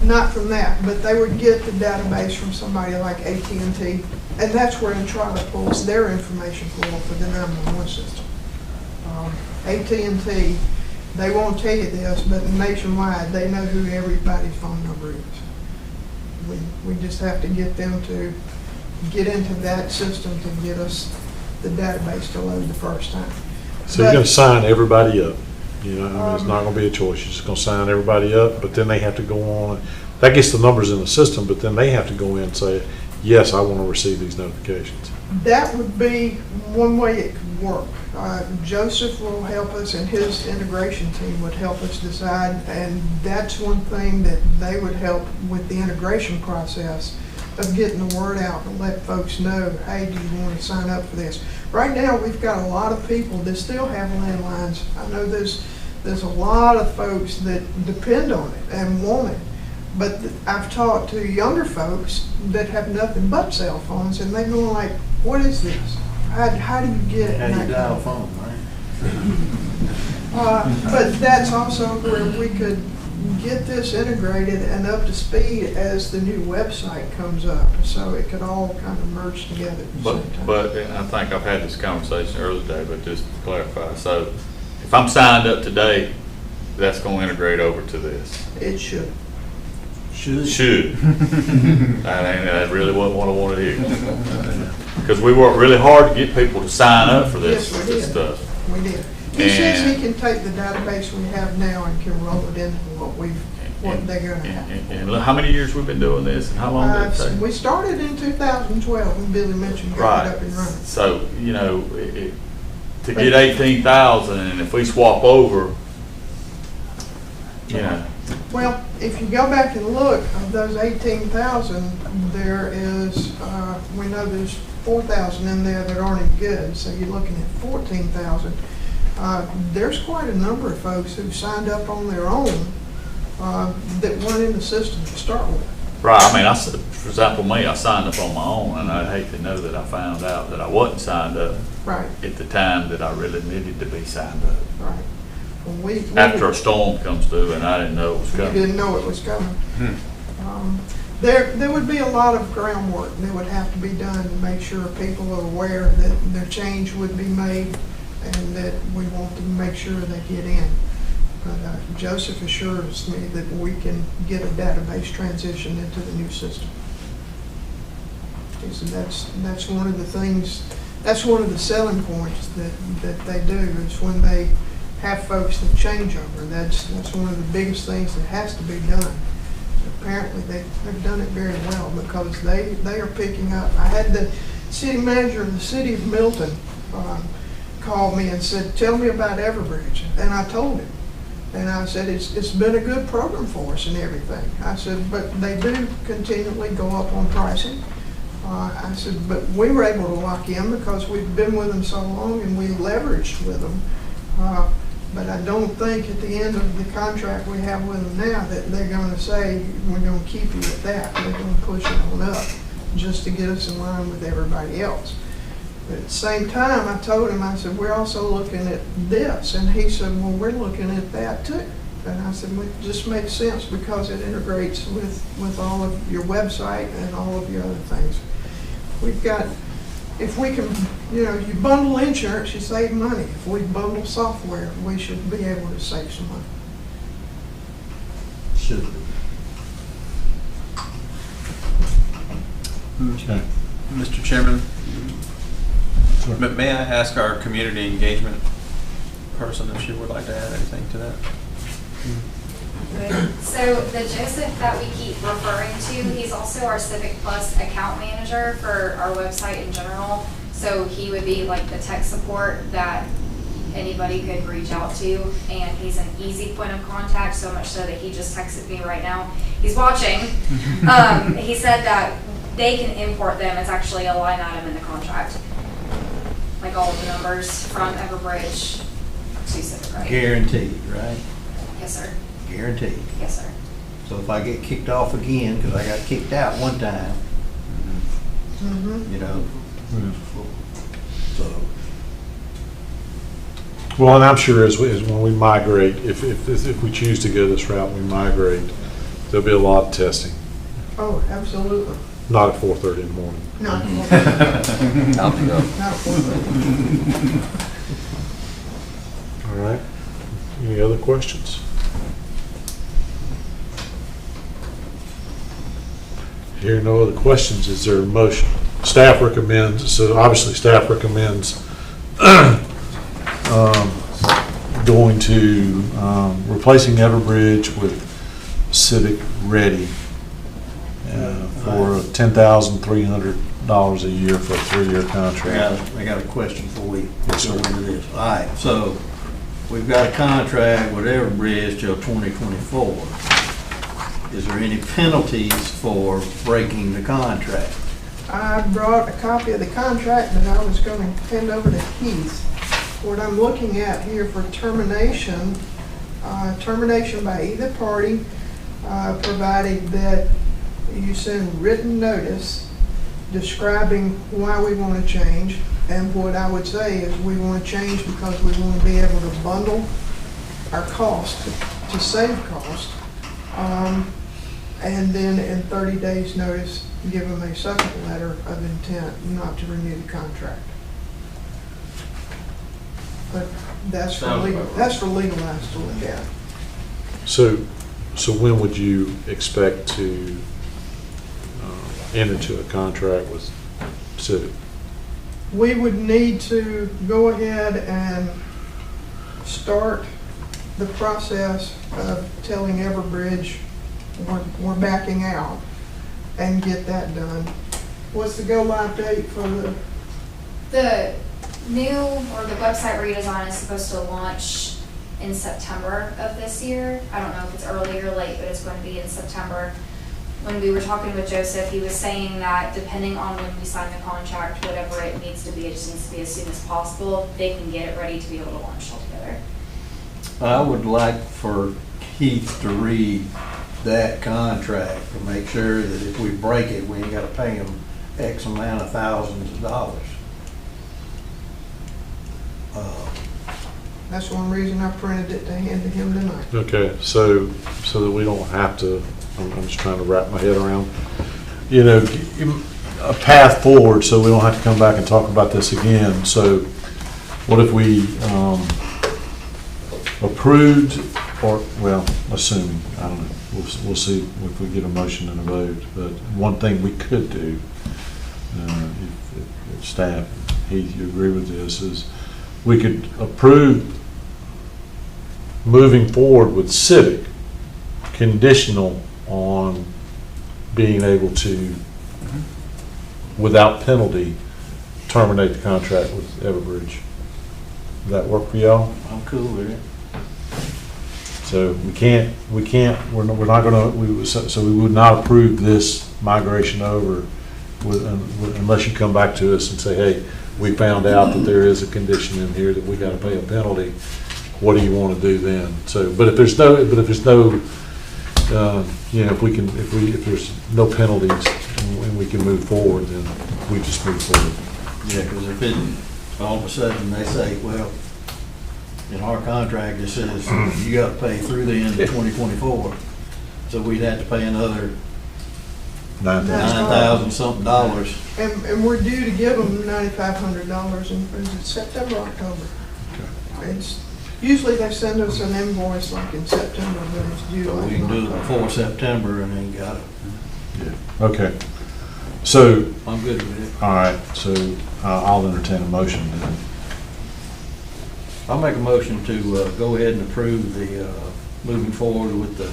K: Not from that, but they would get the database from somebody like AT&T, and that's where Entrada pulls their information for the 911 system. AT&T, they won't tell you this, but nationwide, they know who everybody's phone number is. We just have to get them to get into that system to get us the database to load the first time.
B: So you're going to sign everybody up? You know, I mean, it's not gonna be a choice. You're just gonna sign everybody up, but then they have to go on. That gets the numbers in the system, but then they have to go in and say, yes, I want to receive these notifications.
K: That would be one way it could work. Joseph will help us, and his integration team would help us decide, and that's one thing that they would help with the integration process of getting the word out and let folks know, hey, do you want to sign up for this? Right now, we've got a lot of people that still have landlines. I know there's a lot of folks that depend on it and want it. But I've talked to younger folks that have nothing but cell phones, and they're going like, what is this? How do you get it?
A: How do you dial a phone, right?
K: But that's also where we could get this integrated and up to speed as the new website comes up, so it could all kind of merge together at the same time.
I: But and I think I've had this conversation earlier today, but just to clarify, so if I'm signed up today, that's going to integrate over to this?
K: It should.
I: Should. I really wasn't what I wanted to hear. Because we worked really hard to get people to sign up for this,
K: Yes, we
I: this
K: did.
I: stuff.
K: We did. He says he can take the database we have now and can roll it into what they're gonna have.
I: And look, how many years we've been doing this, and how long did it take?
K: We started in 2012 when Billy mentioned got it up and running.
I: So, you know, to get 18,000, and if we swap over, you know.
K: Well, if you go back and look, of those 18,000, there is, we know there's 4,000 in there that aren't any good, so you're looking at 14,000. There's quite a number of folks who signed up on their own that weren't in the system to start with.
I: Right, I mean, for example, me, I signed up on my own, and I'd hate to know that I found out that I wasn't signed up
K: Right,
I: at the time that I really needed to be signed up.
K: right. Well, we
I: After a storm comes through, and I didn't know it was
K: You
I: coming.
K: didn't know it was coming. There would be a lot of groundwork that would have to be done to make sure people are aware that their change would be made and that we want to make sure they get in. But Joseph assures me that we can get a database transition into the new system. He said that's one of the things, that's one of the selling points that they do is when they have folks that change over. That's one of the biggest things that has to be done. Apparently, they've done it very well because they are picking up. I had the city manager of the city of Milton call me and said, tell me about Everbridge. And I told him. And I said, it's been a good program for us and everything. I said, but they do continually go up on pricing. I said, but we were able to lock in because we've been with them so long and we leveraged with them. But I don't think at the end of the contract we have with them now that they're going to say, we're going to keep you at that. They're going to push it on up just to get us in line with everybody else. But at the same time, I told him, I said, we're also looking at this. And he said, well, we're looking at that too. And I said, well, it just makes sense because it integrates with all of your website and all of your other things. We've got, if we can, you know, you bundle insurance, you save money. If we bundle software, we should be able to save some money.
A: Should be.
B: Okay.
C: Mr. Chairman,
B: Sure.
C: may I ask our community engagement person if she would like to add anything to that?
L: So the Joseph that we keep referring to, he's also our Civic Plus account manager for our website in general. So he would be like the tech support that anybody could reach out to. And he's an easy point of contact, so much so that he just texted me right now. He's watching. He said that they can import them. It's actually a line item in the contract. Like all of the numbers from Everbridge to Civic, right?
A: Guaranteed, right?
L: Yes, sir.
A: Guaranteed.
L: Yes, sir.
A: So if I get kicked off again, because I got kicked out one time, you know, so.
B: Well, and I'm sure as when we migrate, if we choose to go this route, we migrate, there'll be a lot of testing.
K: Oh, absolutely.
B: Not at 4:30 in the morning.
K: Not
H: Time to go.
K: not 4:30.
B: All right. Any other questions? Hearing no other questions, is there a motion? Staff recommends, so obviously staff recommends going to, replacing Everbridge with Civic Ready for $10,300 a year for a 3-year contract.
A: I got a question before we
B: Yes,
A: go
B: sir.
A: into this. All right, so we've got a contract with Everbridge till 2024. Is there any penalties for breaking the contract?
K: I brought a copy of the contract that I was going to hand over to Heath. What I'm looking at here for termination, termination by either party, provided that you send written notice describing why we want to change. And what I would say is we want to change because we want to be able to bundle our cost to save cost. And then in 30 days' notice, give them a second letter of intent not to renew the contract. But that's for legal, that's for legal eyes to look at.
B: So when would you expect to enter into a contract with Civic?
K: We would need to go ahead and start the process of telling Everbridge we're backing out and get that done. What's the go-live date for
L: The new, or the website redesign is supposed to launch in September of this year. I don't know if it's early or late, but it's going to be in September. When we were talking with Joseph, he was saying that depending on when we sign the contract, whatever it needs to be, it just needs to be as soon as possible. They can get it ready to be able to launch altogether.
A: I would like for Keith to read that contract to make sure that if we break it, we ain't gotta pay him X amount of thousands of dollars.
K: That's one reason I printed it to hand to him tonight.
B: Okay, so that we don't have to, I'm just trying to wrap my head around, you know, a path forward so we don't have to come back and talk about this again. So what if we approved, or, well, assuming, I don't know, we'll see if we get a motion and a vote. But one thing we could do, if staff, Heath, you agree with this, is we could approve moving forward with Civic, conditional on being able to, without penalty, terminate the contract with Everbridge. Does that work for y'all?
A: I'm cool with it.
B: So we're not gonna, so we would not approve this migration over unless you come back to us and say, hey, we found out that there is a condition in here that we gotta pay a penalty. What do you want to do then? So, but if there's no, you know, if there's no penalties and we can move forward, then we just move forward.
A: Yeah, because if it, all of a sudden they say, well, in our contract, it says you gotta pay through the end of 2024, so we'd have to pay another $9,000 something dollars.
K: And we're due to give them $9,500 in, is it September, October? It's, usually they send us an invoice like in September, but it's due
A: So
K: like
A: we
K: in
A: can do it
K: October.
A: before September and then got it.
B: Yeah. Okay. So,
A: I'm good with it.
B: all right, so I'll entertain a motion then.
A: I'll make a motion to go ahead and approve the, moving forward with the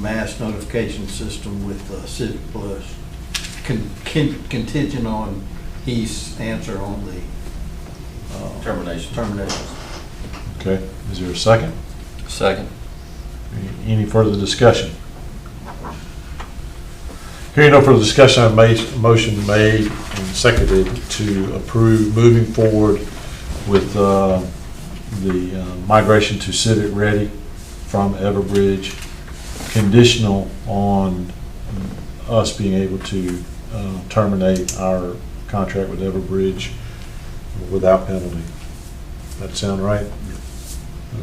A: mass notification system with Civic Plus, contingent on his answer on the
H: Termination.
A: termination.
B: Okay, is there a second?
H: Second.
B: Any further discussion? Hearing no further discussion, I made a motion made and seconded to approve moving forward with the migration to Civic Ready from Everbridge, conditional on us being able to terminate our contract with Everbridge without penalty. That sound right?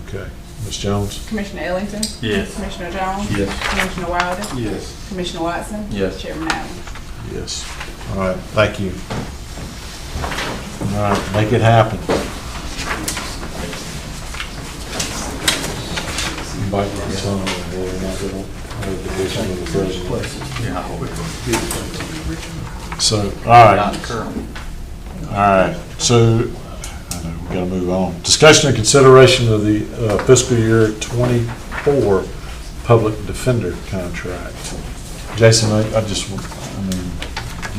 B: Okay. Ms. Jones?
J: Commissioner Ellington?
I: Yes.
J: Commissioner Jones?
I: Yes.
J: Commissioner Wilder?
I: Yes.
J: Commissioner Watson?
H: Yes.
J: Chairman Allen?
B: Yes. All right, thank you. All right, make it happen. Invite my son over there, and I'll have a division with the president.
I: Yeah, I hope it
B: So, all right. All right, so, I know, got to move on. Discussion and consideration of the fiscal year '24 public defender contract. Jason, I mean,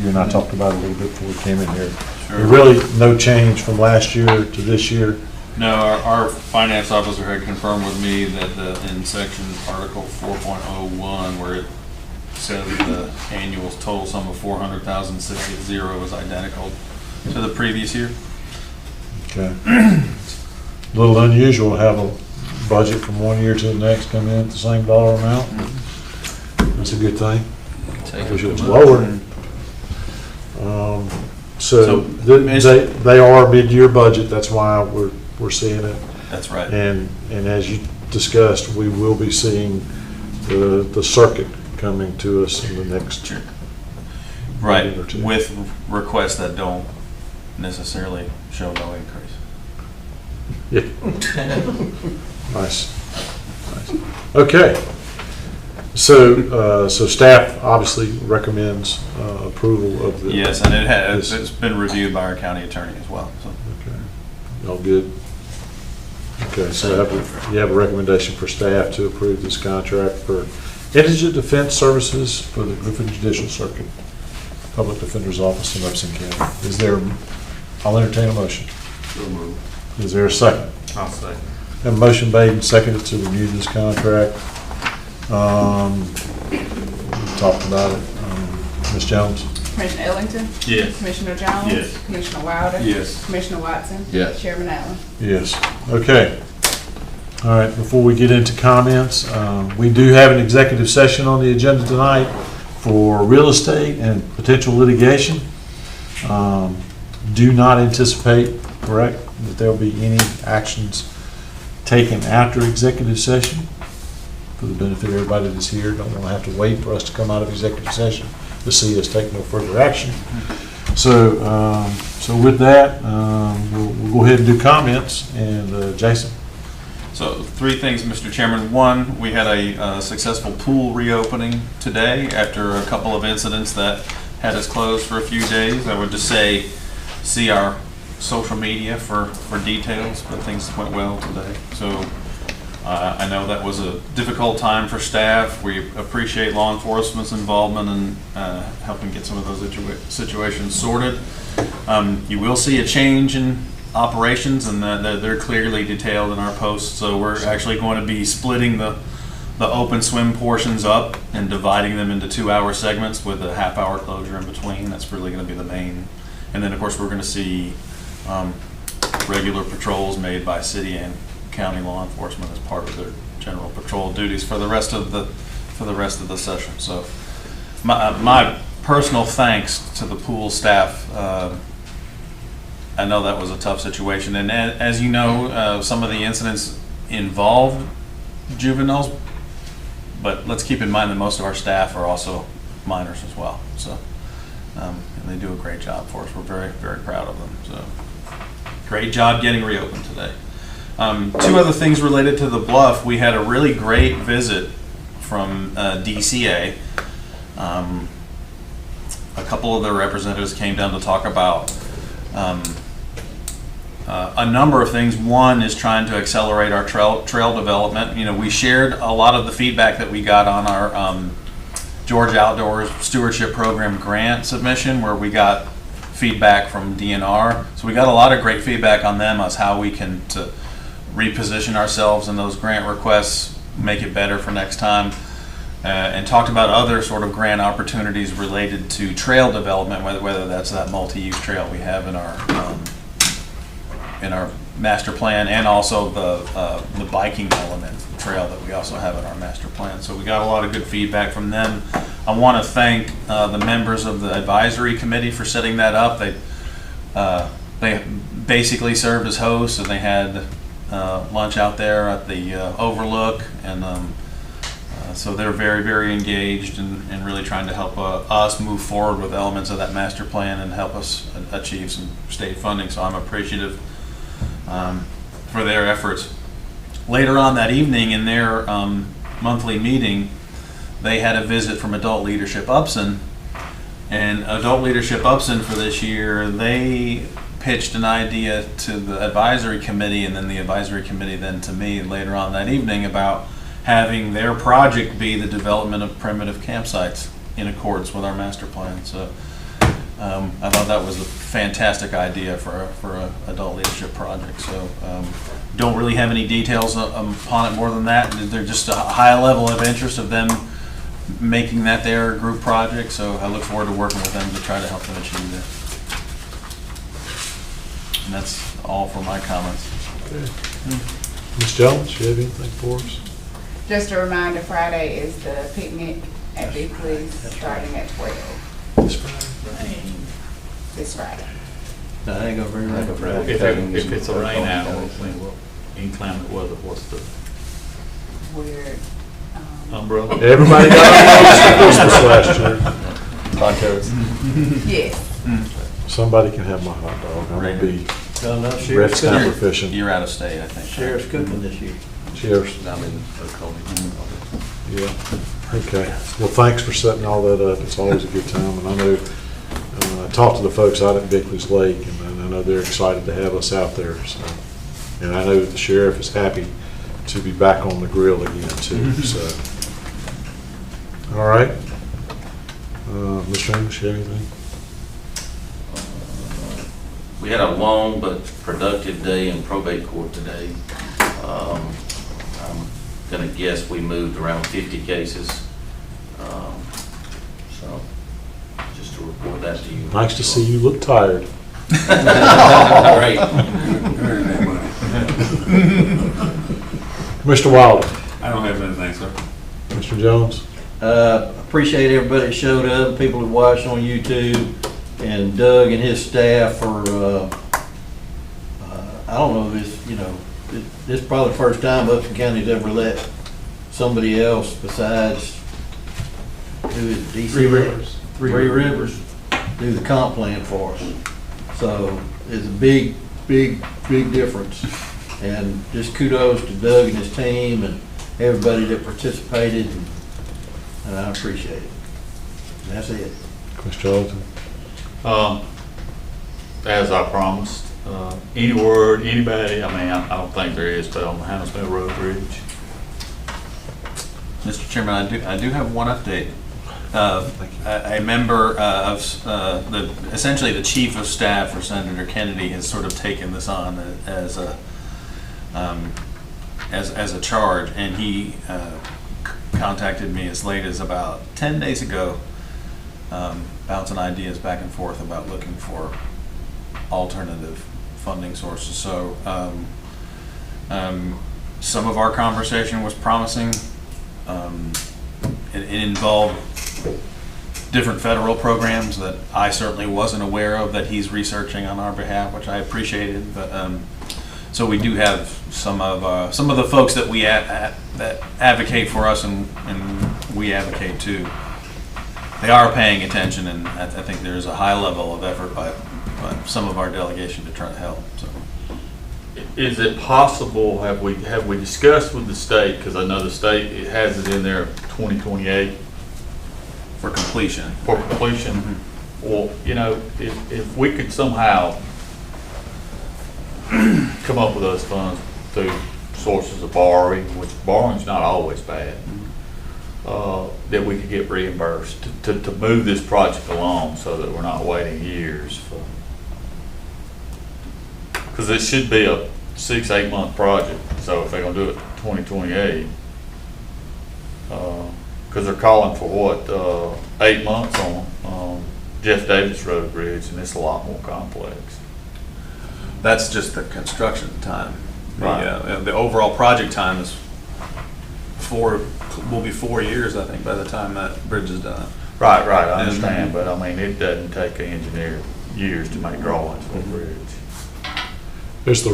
B: you and I talked about it a little bit before we came in here.
C: Sure.
B: Really no change from last year to this year.
C: No, our finance officer had confirmed with me that in section Article 4.01, where it says the annual total sum of $400,680 is identical to the previous year.
B: Okay. A little unusual to have a budget from one year to the next come in at the same dollar amount. That's a good thing. I wish it was lower. So they are mid-year budget, that's why we're seeing it.
C: That's right.
B: And as you discussed, we will be seeing the circuit coming to us in the next
C: Right,
B: meeting or two.
C: with requests that don't necessarily show no increase.
B: Yeah. Nice. Okay. So staff obviously recommends approval of the.
C: Yes, and it's been reviewed by our county attorney as well, so.
B: Okay. All good? Okay, so you have a recommendation for staff to approve this contract for indigent defense services for the Griffin Judicial Circuit, Public Defender's Office in Upson County. I'll entertain a motion. Is there a second?
I: I'll say.
B: Have a motion made and seconded to renew this contract. We talked about it. Ms. Jones?
J: Commissioner Ellington?
I: Yes.
J: Commissioner Jones?
I: Yes.
J: Commissioner Wilder?
I: Yes.
J: Commissioner Watson?
H: Yes.
J: Chairman Allen?
B: Yes. Okay. All right, before we get into comments, we do have an executive session on the agenda tonight for real estate and potential litigation. Do not anticipate, correct, that there'll be any actions taken after executive session. For the benefit of everybody that's here, don't want to have to wait for us to come out of executive session to see us take no further action. So with that, we'll go ahead and do comments. And Jason?
C: So 3 things, Mr. Chairman. 1, we had a successful pool reopening today after a couple of incidents that had us closed for a few days. I would just say, see our social media for details, but things went well today. So I know that was a difficult time for staff. We appreciate law enforcement's involvement in helping get some of those situations sorted. You will see a change in operations, and they're clearly detailed in our posts. So we're actually going to be splitting the open swim portions up and dividing them into 2-hour segments with a half-hour closure in between. That's really going to be the main. And then, of course, we're going to see regular patrols made by city and county law enforcement as part of their general patrol duties for the rest of the session. So my personal thanks to the pool staff. I know that was a tough situation, and as you know, some of the incidents involved juveniles, but let's keep in mind that most of our staff are also minors as well. So and they do a great job for us. We're very, very proud of them. So great job getting reopened today. 2 other things related to the Bluff. We had a really great visit from DCA. A couple of their representatives came down to talk about a number of things. One is trying to accelerate our trail development. You know, we shared a lot of the feedback that we got on our Georgia Outdoors Stewardship Program grant submission, where we got feedback from DNR. So we got a lot of great feedback on them as how we can to reposition ourselves in those grant requests, make it better for next time, and talked about other sort of grant opportunities related to trail development, whether that's that multi-use trail we have in our master plan, and also the biking element trail that we also have in our master plan. So we got a lot of good feedback from them. I want to thank the members of the advisory committee for setting that up. They basically served as hosts, and they had lunch out there at the Overlook, and so they're very, very engaged and really trying to help us move forward with elements of that master plan and help us achieve some state funding. So I'm appreciative for their efforts. Later on that evening in their monthly meeting, they had a visit from Adult Leadership Upson. And Adult Leadership Upson for this year, they pitched an idea to the advisory committee, and then the advisory committee then to me later on that evening about having their project be the development of primitive campsites in accordance with our master plan. So I thought that was a fantastic idea for a adult leadership project. So don't really have any details upon it more than that. They're just a high level of interest of them making that their group project. So I look forward to working with them to try to help them achieve that. And that's all for my comments.
B: Ms. Jones, you have anything for us?
D: Just a reminder, Friday is the picnic at Bickley's, starting at 12
B: This Friday?
D: this Friday.
A: No, I ain't gonna bring that up.
I: If it's a rain out, inclement weather, what's the
D: We're,
I: umbrella?
B: Everybody got Christmas last year.
H: Ponchos.
D: yes.
B: Somebody can have my hot dog. I'm gonna be
A: No,
B: red
A: Sheriff's
B: snapper
A: cooking.
B: fishing.
C: You're out of state, I think.
A: Sheriff's cooking this year.
B: Cheers.
H: I'm in Oklahoma.
B: Yeah, okay. Well, thanks for setting all that up. It's always a good time, and I know, I talked to the folks out at Bickley's Lake, and I know they're excited to have us out there, so. And I know the sheriff is happy to be back on the grill again, too, so. All right. Mr. English, you have anything?
E: We had a long but productive day in probate court today. I'm gonna guess we moved around 50 cases. So, just to report that to you.
B: Nice to see you look tired.
E: Great.
B: Mr. Wilder.
M: I don't have anything, sir.
B: Mr. Jones?
A: Appreciate everybody that showed up, people that watched on YouTube, and Doug and his staff for, I don't know, this is probably the first time Upton County's ever let somebody else besides, who is it, DC?
F: Three Rivers.
A: Three Rivers do the comp plan for us. So it's a big difference. And just kudos to Doug and his team and everybody that participated, and I appreciate it. And that's it.
B: Mr. Charlton?
I: As I promised, any word, anybody, I mean, I don't think there is, but on the Hannahsville Road Bridge.
C: Mr. Chairman, I do have one update. A member of essentially the chief of staff for Senator Kennedy has sort of taken this on as a charge, and he contacted me as late as about 10 days ago, bouncing ideas back and forth about looking for alternative funding sources. So some of our conversation was promising. It involved different federal programs that I certainly wasn't aware of that he's researching on our behalf, which I appreciated. But so we do have some of the folks that we that advocate for us, and we advocate too. They are paying attention, and I think there's a high level of effort by some of our delegation to try to help. So.
I: Is it possible, have we discussed with the state, because I know the state has it in there 2028
C: For completion.
I: for completion?
C: Mm-hmm.
I: Well, if we could somehow come up with those funds through sources of borrowing, which borrowing's not always bad, that we could get reimbursed to move this project along so that we're not waiting years for. Because it should be a 6-8 month project, so if they're gonna do it 2028, because they're calling for what, 8 months on Jeff Davis Road Bridge, and it's a lot more complex.
C: That's just the construction time.
I: Right.
C: The overall project time is will be 4 years, I think, by the time that bridge is done.
I: Right, I understand, but I mean, it doesn't take an engineer years to make drawings for a bridge.
B: There's the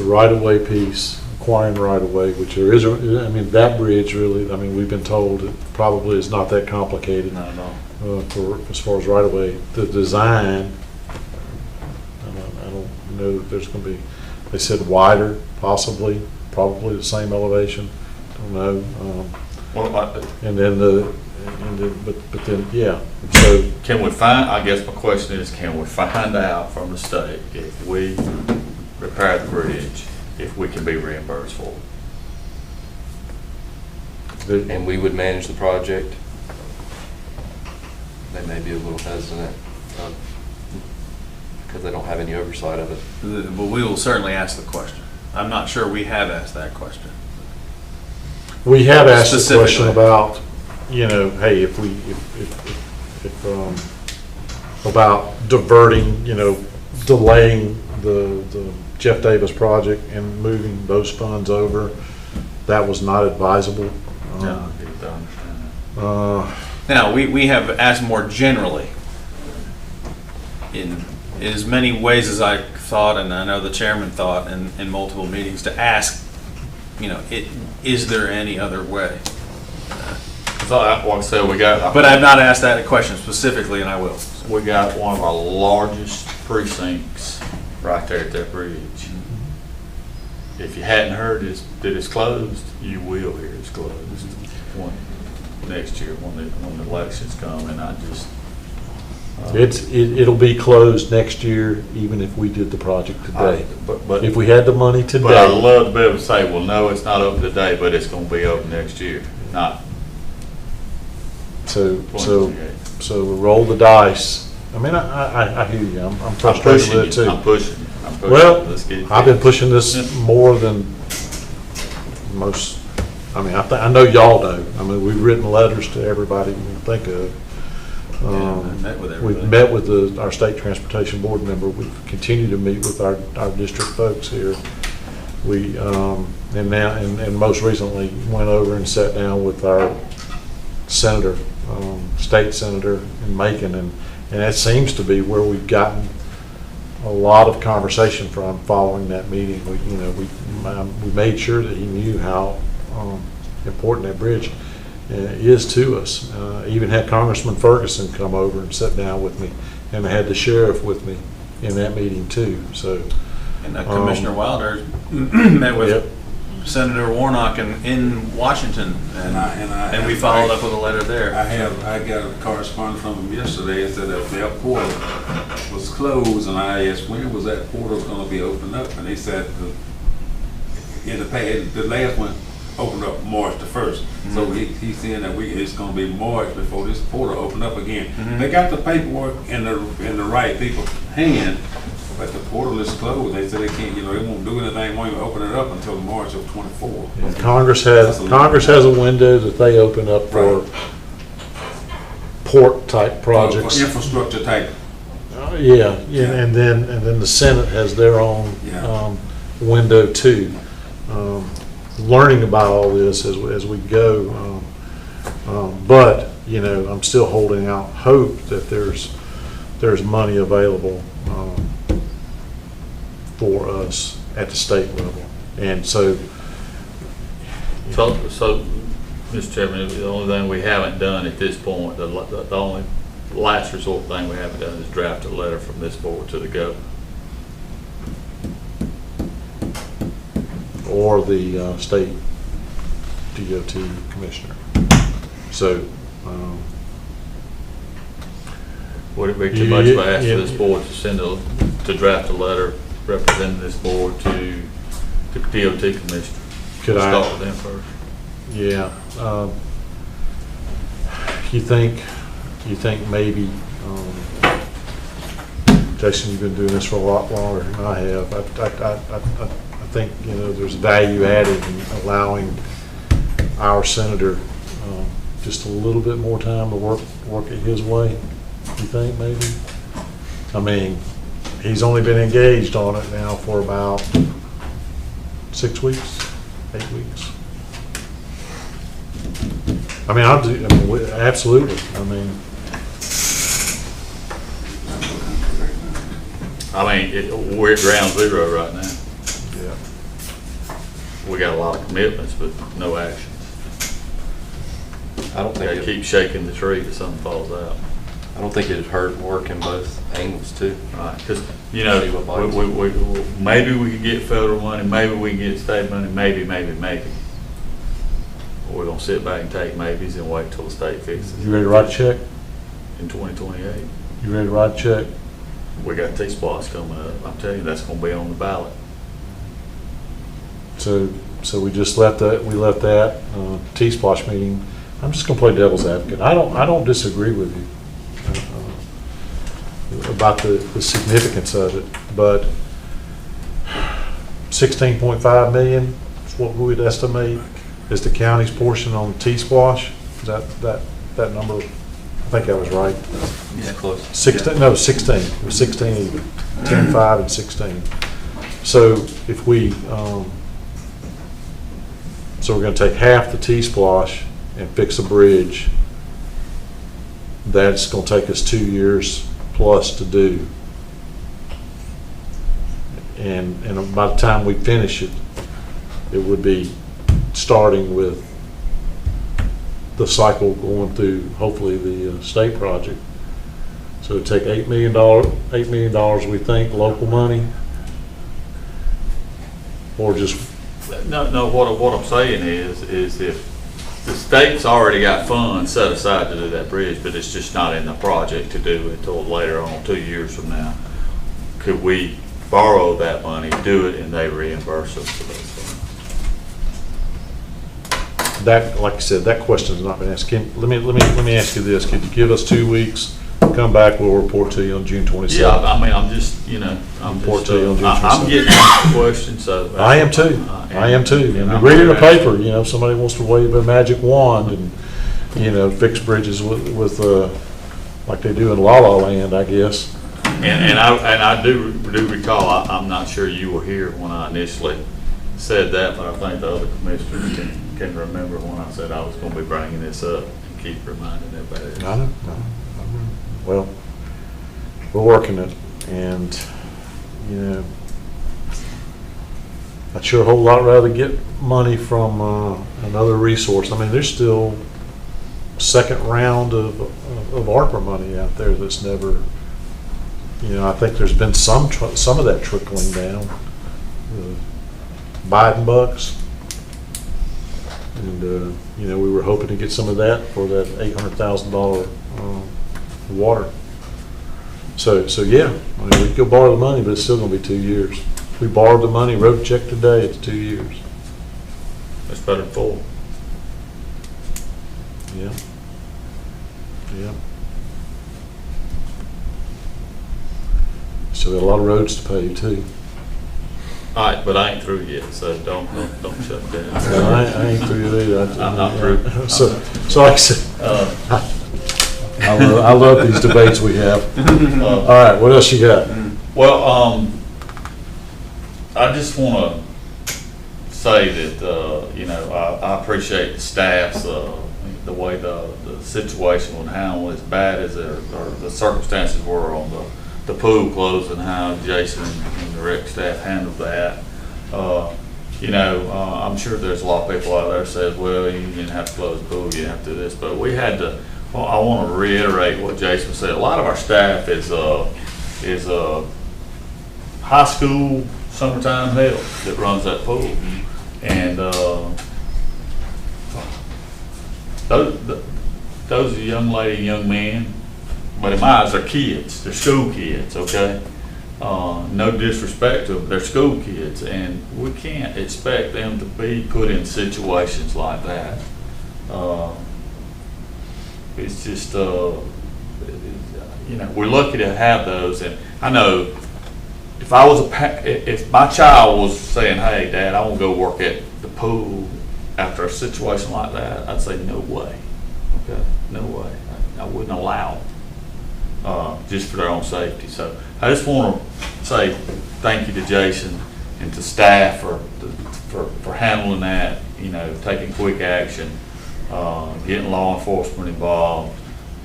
B: right-of-way piece, acquiring right-of-way, which there is, that bridge really, we've been told it probably is not that complicated.
I: Not at all.
B: As far as right-of-way. The design, I don't know that there's going to be, they said wider, possibly, probably the same elevation, don't know. And then and then, but then, yeah, so,
I: Can we find, I guess my question is, can we find out from the state if we repair the bridge, if we can be reimbursed for it?
H: And we would manage the project. They may be a little hesitant because they don't have any oversight of it.
C: But we will certainly ask the question. I'm not sure we have asked that question.
B: we have asked the question
C: Specifically.
B: about, hey, if about diverting, delaying the Jeff Davis project and moving those funds over, that was not advisable.
I: No, I get to understand that.
C: Now, we have asked more generally, in as many ways as I thought, and I know the chairman thought in multiple meetings, to ask, is there any other way?
I: So, like I said, we got.
C: But I've not asked that question specifically, and I will.
I: We got one of our largest precincts right there at that bridge. If you hadn't heard that it's closed, you will hear it's closed next year when the elections come, and I just.
B: It'll be closed next year, even if we did the project today.
I: But
B: If we had the money
I: But I'd
B: today,
I: love to be able to say, well, no, it's not open today, but it's gonna be open next year, not
B: so
I: 2028.
B: we roll the dice. I mean, I hear you, I'm
I: I'm
B: frustrated
I: pushing
B: with it
I: you,
B: too.
I: I'm pushing you.
B: Well,
I: Let's get it
B: I've been
I: fixed.
B: pushing this more than most, I know y'all do. We've written letters to everybody we can think of.
C: I met with everybody.
B: We've met with our state transportation board member. We continue to meet with our district folks here. We, and most recently went over and sat down with our senator, state senator in Macon, and that seems to be where we've gotten a lot of conversation from following that meeting. We made sure that he knew how important that bridge is to us. Even had Congressman Ferguson come over and sit down with me, and I had the sheriff with me in that meeting too. So,
C: And Commissioner Wilder met with
B: Yep.
C: Senator Warnock in Washington, and we followed up with a letter there.
M: I got a correspondence from them yesterday. It said that their portal was closed, and I asked when was that portal going to be opened up, and they said the last one opened up March the 1st. So he's saying that it's going to be March before this portal opened up again. They got the paperwork in the right people's hand, but the portal is closed. They said they can't, they won't do anything, won't even open it up until March of 24.
B: and Congress has a window that they open up for
M: Right.
B: port type projects.
M: For infrastructure type.
B: Yeah, and then the Senate has their own
M: Yeah.
B: window too. Learning about all this as we go, but I'm still holding out hope that there's money available for us at the state level, and so.
I: So, Mr. Chairman, the only thing we haven't done at this point, the only last resort thing we haven't done is draft a letter from this board to the governor.
B: Or the state DOT commissioner. So,
I: Would it be too much to ask
B: Yeah.
I: this board to draft a letter representing this board to the DOT commissioner?
B: could I?
I: Start with them first.
B: Yeah. You think maybe, Jason, you've been doing this for a lot longer than I have. I think, there's value added in allowing our senator just a little bit more time to work it his way. You think maybe? He's only been engaged on it now for about 6 weeks, 8 weeks. Absolutely.
I: We're at ground zero right now.
B: Yeah.
I: We got a lot of commitments, but no actions.
H: I don't
I: We gotta
H: think
I: keep shaking the tree till something falls out.
H: I don't think it'd hurt working both angles too.
I: Right, because,
H: See what bites.
I: maybe we could get federal money, maybe we can get state money, maybe. we're gonna sit back and take maybes and wait till the state fixes
B: You ready to write a check?
I: in 2028.
B: You ready to write a check?
I: We got T-Splosh coming up. I'm telling you, that's gonna be on the ballot.
B: So we just left that, T-Splosh meeting. I'm just gonna play devil's advocate. I don't disagree with you about the significance of it, but 16.5 million is what we would estimate is the county's portion on T-Splosh. Is that number? I think that was right.
H: Yeah, close.
B: 16, no, 16. It was 16 even. 10, 5, and 16. So if we, so we're going to take half the T-Splosh and fix a bridge. That's going to take us 2 years plus to do. And by the time we finish it, it would be starting with the cycle going through, hopefully, the state project. So it'd take $8 million, we think, local money, or just,
I: No, what I'm saying is if the state's already got funds set aside to do that bridge, but it's just not in the project to do it until later on, 2 years from now, could we borrow that money, do it, and they reimburse us for those funds?
B: that, like I said, that question's not been asked. Let me ask you this. Could you give us 2 weeks, come back, we'll report to you on June 27th?
I: Yeah, I mean, I'm just,
B: Report to you on June
I: I'm
B: 27th.
I: getting the question, so.
B: I am too. And we read in the paper, somebody wants to wave a magic wand and, fix bridges with like they do in La La Land, I guess.
I: And I do recall, I'm not sure you were here when I initially said that, but I think the other commissioners can remember when I said I was going to be bringing this up and keep reminding everybody.
B: I know. Well, we're working it, and, I'd sure a whole lot rather get money from another resource. I mean, there's still second round of ARPA money out there that's never, I think there's been some of that trickling down. Biden bucks. And, we were hoping to get some of that for that $800,000 water. So yeah, I mean, we could go borrow the money, but it's still going to be 2 years. We borrowed the money, wrote a check today, it's 2 years.
I: That's better than 4.
B: Yeah. So we got a lot of roads to pave too.
I: All right, but I ain't through yet, so don't shut down.
B: No, I ain't through it either.
I: I'm not through.
B: So like I said, I love these debates we have. All right, what else you got?
I: Well, I just want to say that, I appreciate the staff's, the way the situation was handled, as bad as or the circumstances were on the pool closing, how Jason and the rec staff handled that. I'm sure there's a lot of people out there that says, well, you didn't have to close the pool, you didn't have to do this, but we had to. Well, I want to reiterate what Jason said. A lot of our staff is high school summertime help that runs that pool, and those are young lady, young men, but in my eyes, they're kids. They're school kids, okay? No disrespect to them, they're school kids, and we can't expect them to be put in situations like that. It's just, we're lucky to have those. And I know if if my child was saying, "Hey, Dad, I want to go work at the pool," after a situation like that, I'd say, "No way." Okay, no way. I wouldn't allow them, just for their own safety. So I just want to say thank you to Jason and to staff for handling that. Taking quick action. Getting law enforcement involved.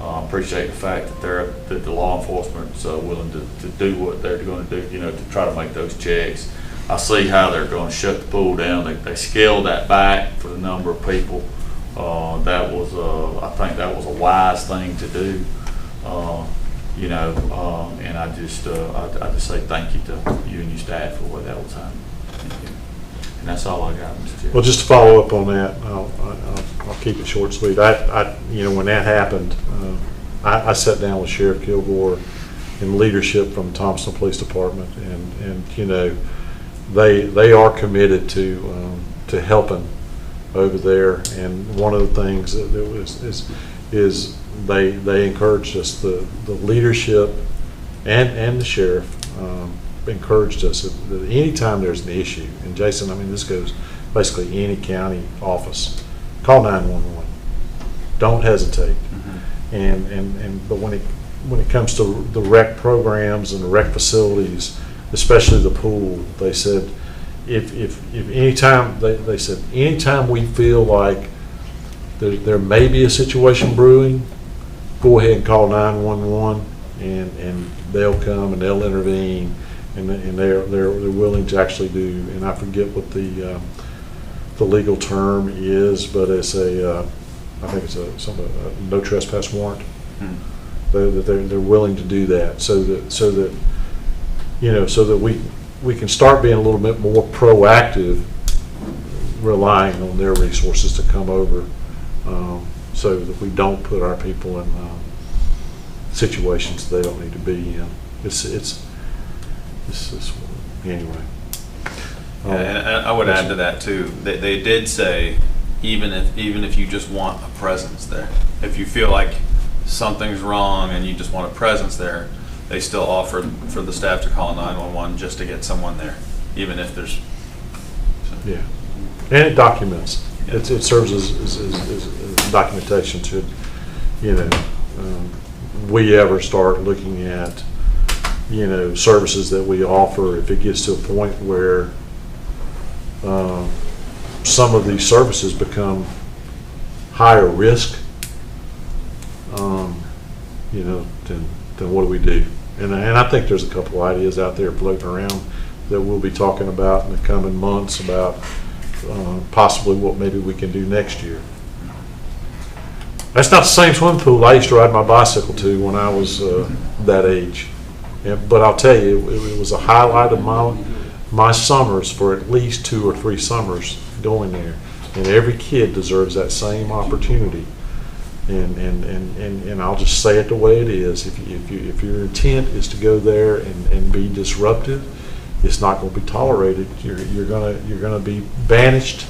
I: Appreciate the fact that the law enforcement's willing to do what they're going to do, to try to make those checks. I see how they're going to shut the pool down. They scaled that back for the number of people. That was, I think that was a wise thing to do. And I just say thank you to you and your staff for what that was handled. And that's all I got, Mr. Chair.
B: Well, just to follow up on that, I'll keep it short and sweet. When that happened, I sat down with Sheriff Kilgore and leadership from Thompson Police Department, and they are committed to helping over there. And one of the things that is they encouraged us, the leadership and the sheriff encouraged us that anytime there's an issue, and Jason, I mean, this goes basically any county office, call 911. Don't hesitate. But when it comes to the rec programs and the rec facilities, especially the pool, they said if anytime we feel like there may be a situation brewing, go ahead and call 911, and they'll come and they'll intervene, and they're willing to actually do. And I forget what the legal term is, but it's I think it's a no trespass warrant. That they're willing to do that, so that we can start being a little bit more proactive, relying on their resources to come over, so that we don't put our people in situations they don't need to be in. It's anyway.
C: And I would add to that too. They did say even if you just want a presence there, if you feel like something's wrong and you just want a presence there, they still offer for the staff to call 911 just to get someone there, even if there's.
B: Yeah, and it documents. Yeah. It serves as documentation to, we ever start looking at, services that we offer. If it gets to a point where some of these services become higher risk, then what do we do? And I think there's a couple ideas out there floating around that we'll be talking about in the coming months about possibly what maybe we can do next year. That's not the same swimming pool I used to ride my bicycle to when I was that age. But I'll tell you, it was a highlight of my summers for at least 2 or 3 summers going there. And every kid deserves that same opportunity. And I'll just say it the way it is. If your intent is to go there and be disruptive, it's not going to be tolerated. You're gonna be banished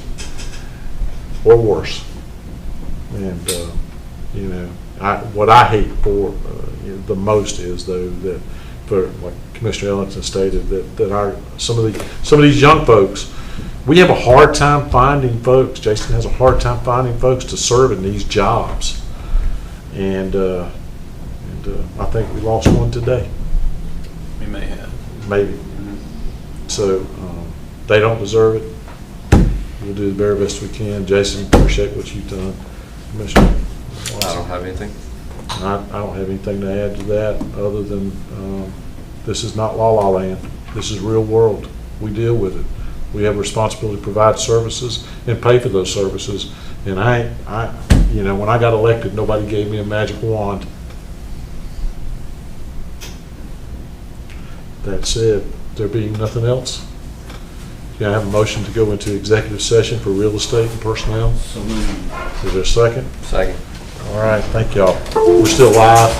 B: or worse. And what I hate for the most is though that, for like Commissioner Ellington stated, that some of these young folks, we have a hard time finding folks. Jason has a hard time finding folks to serve in these jobs. And I think we lost one today.
C: We may have.
B: Maybe. So they don't deserve it. We'll do the very best we can. Jason, appreciate what you've done. Commissioner?
H: I don't have anything.
B: I don't have anything to add to that other than this is not La La Land. This is real world. We deal with it. We have a responsibility to provide services and pay for those services. And when I got elected, nobody gave me a magic wand. That said, there being nothing else, can I have a motion to go into executive session for real estate and personnel?
A: So moved.
B: Is there a second?
H: Second.
B: All right, thank y'all. We're still live.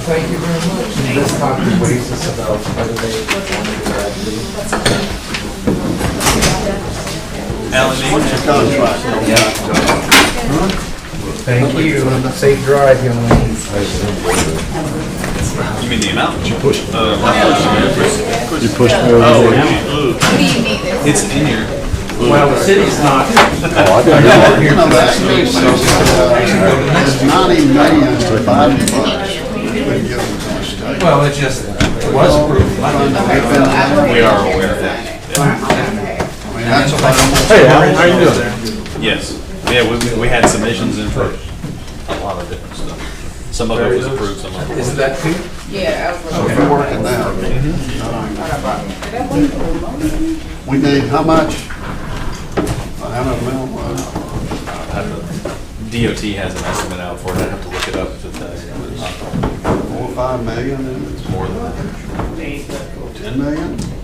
F: Thank you very much. And this topic weighs us about whether they want to
C: Alan, what's your contract?
F: Thank you. Safe drive, young ladies.
C: You mean the amount?
B: You pushed me over
C: Oh,
B: there.
D: Who do you need this?
C: It's in here.
F: Well, the city's not.
A: It's $90,000,000
F: Well, it just was approved.
C: We are aware of that.
B: Hey, Alan, how you doing?
C: Yes. Yeah, we had submissions in for a lot of different stuff. Some of it was approved, some of it
F: Isn't
C: wasn't.
F: that two?
D: Yeah, I was.
A: So we're working now. We need how much? How much amount was it?
C: DOT has an estimate out for it. I have to look it up to tell you.
E: 5 million, and it's more than that. 10 million?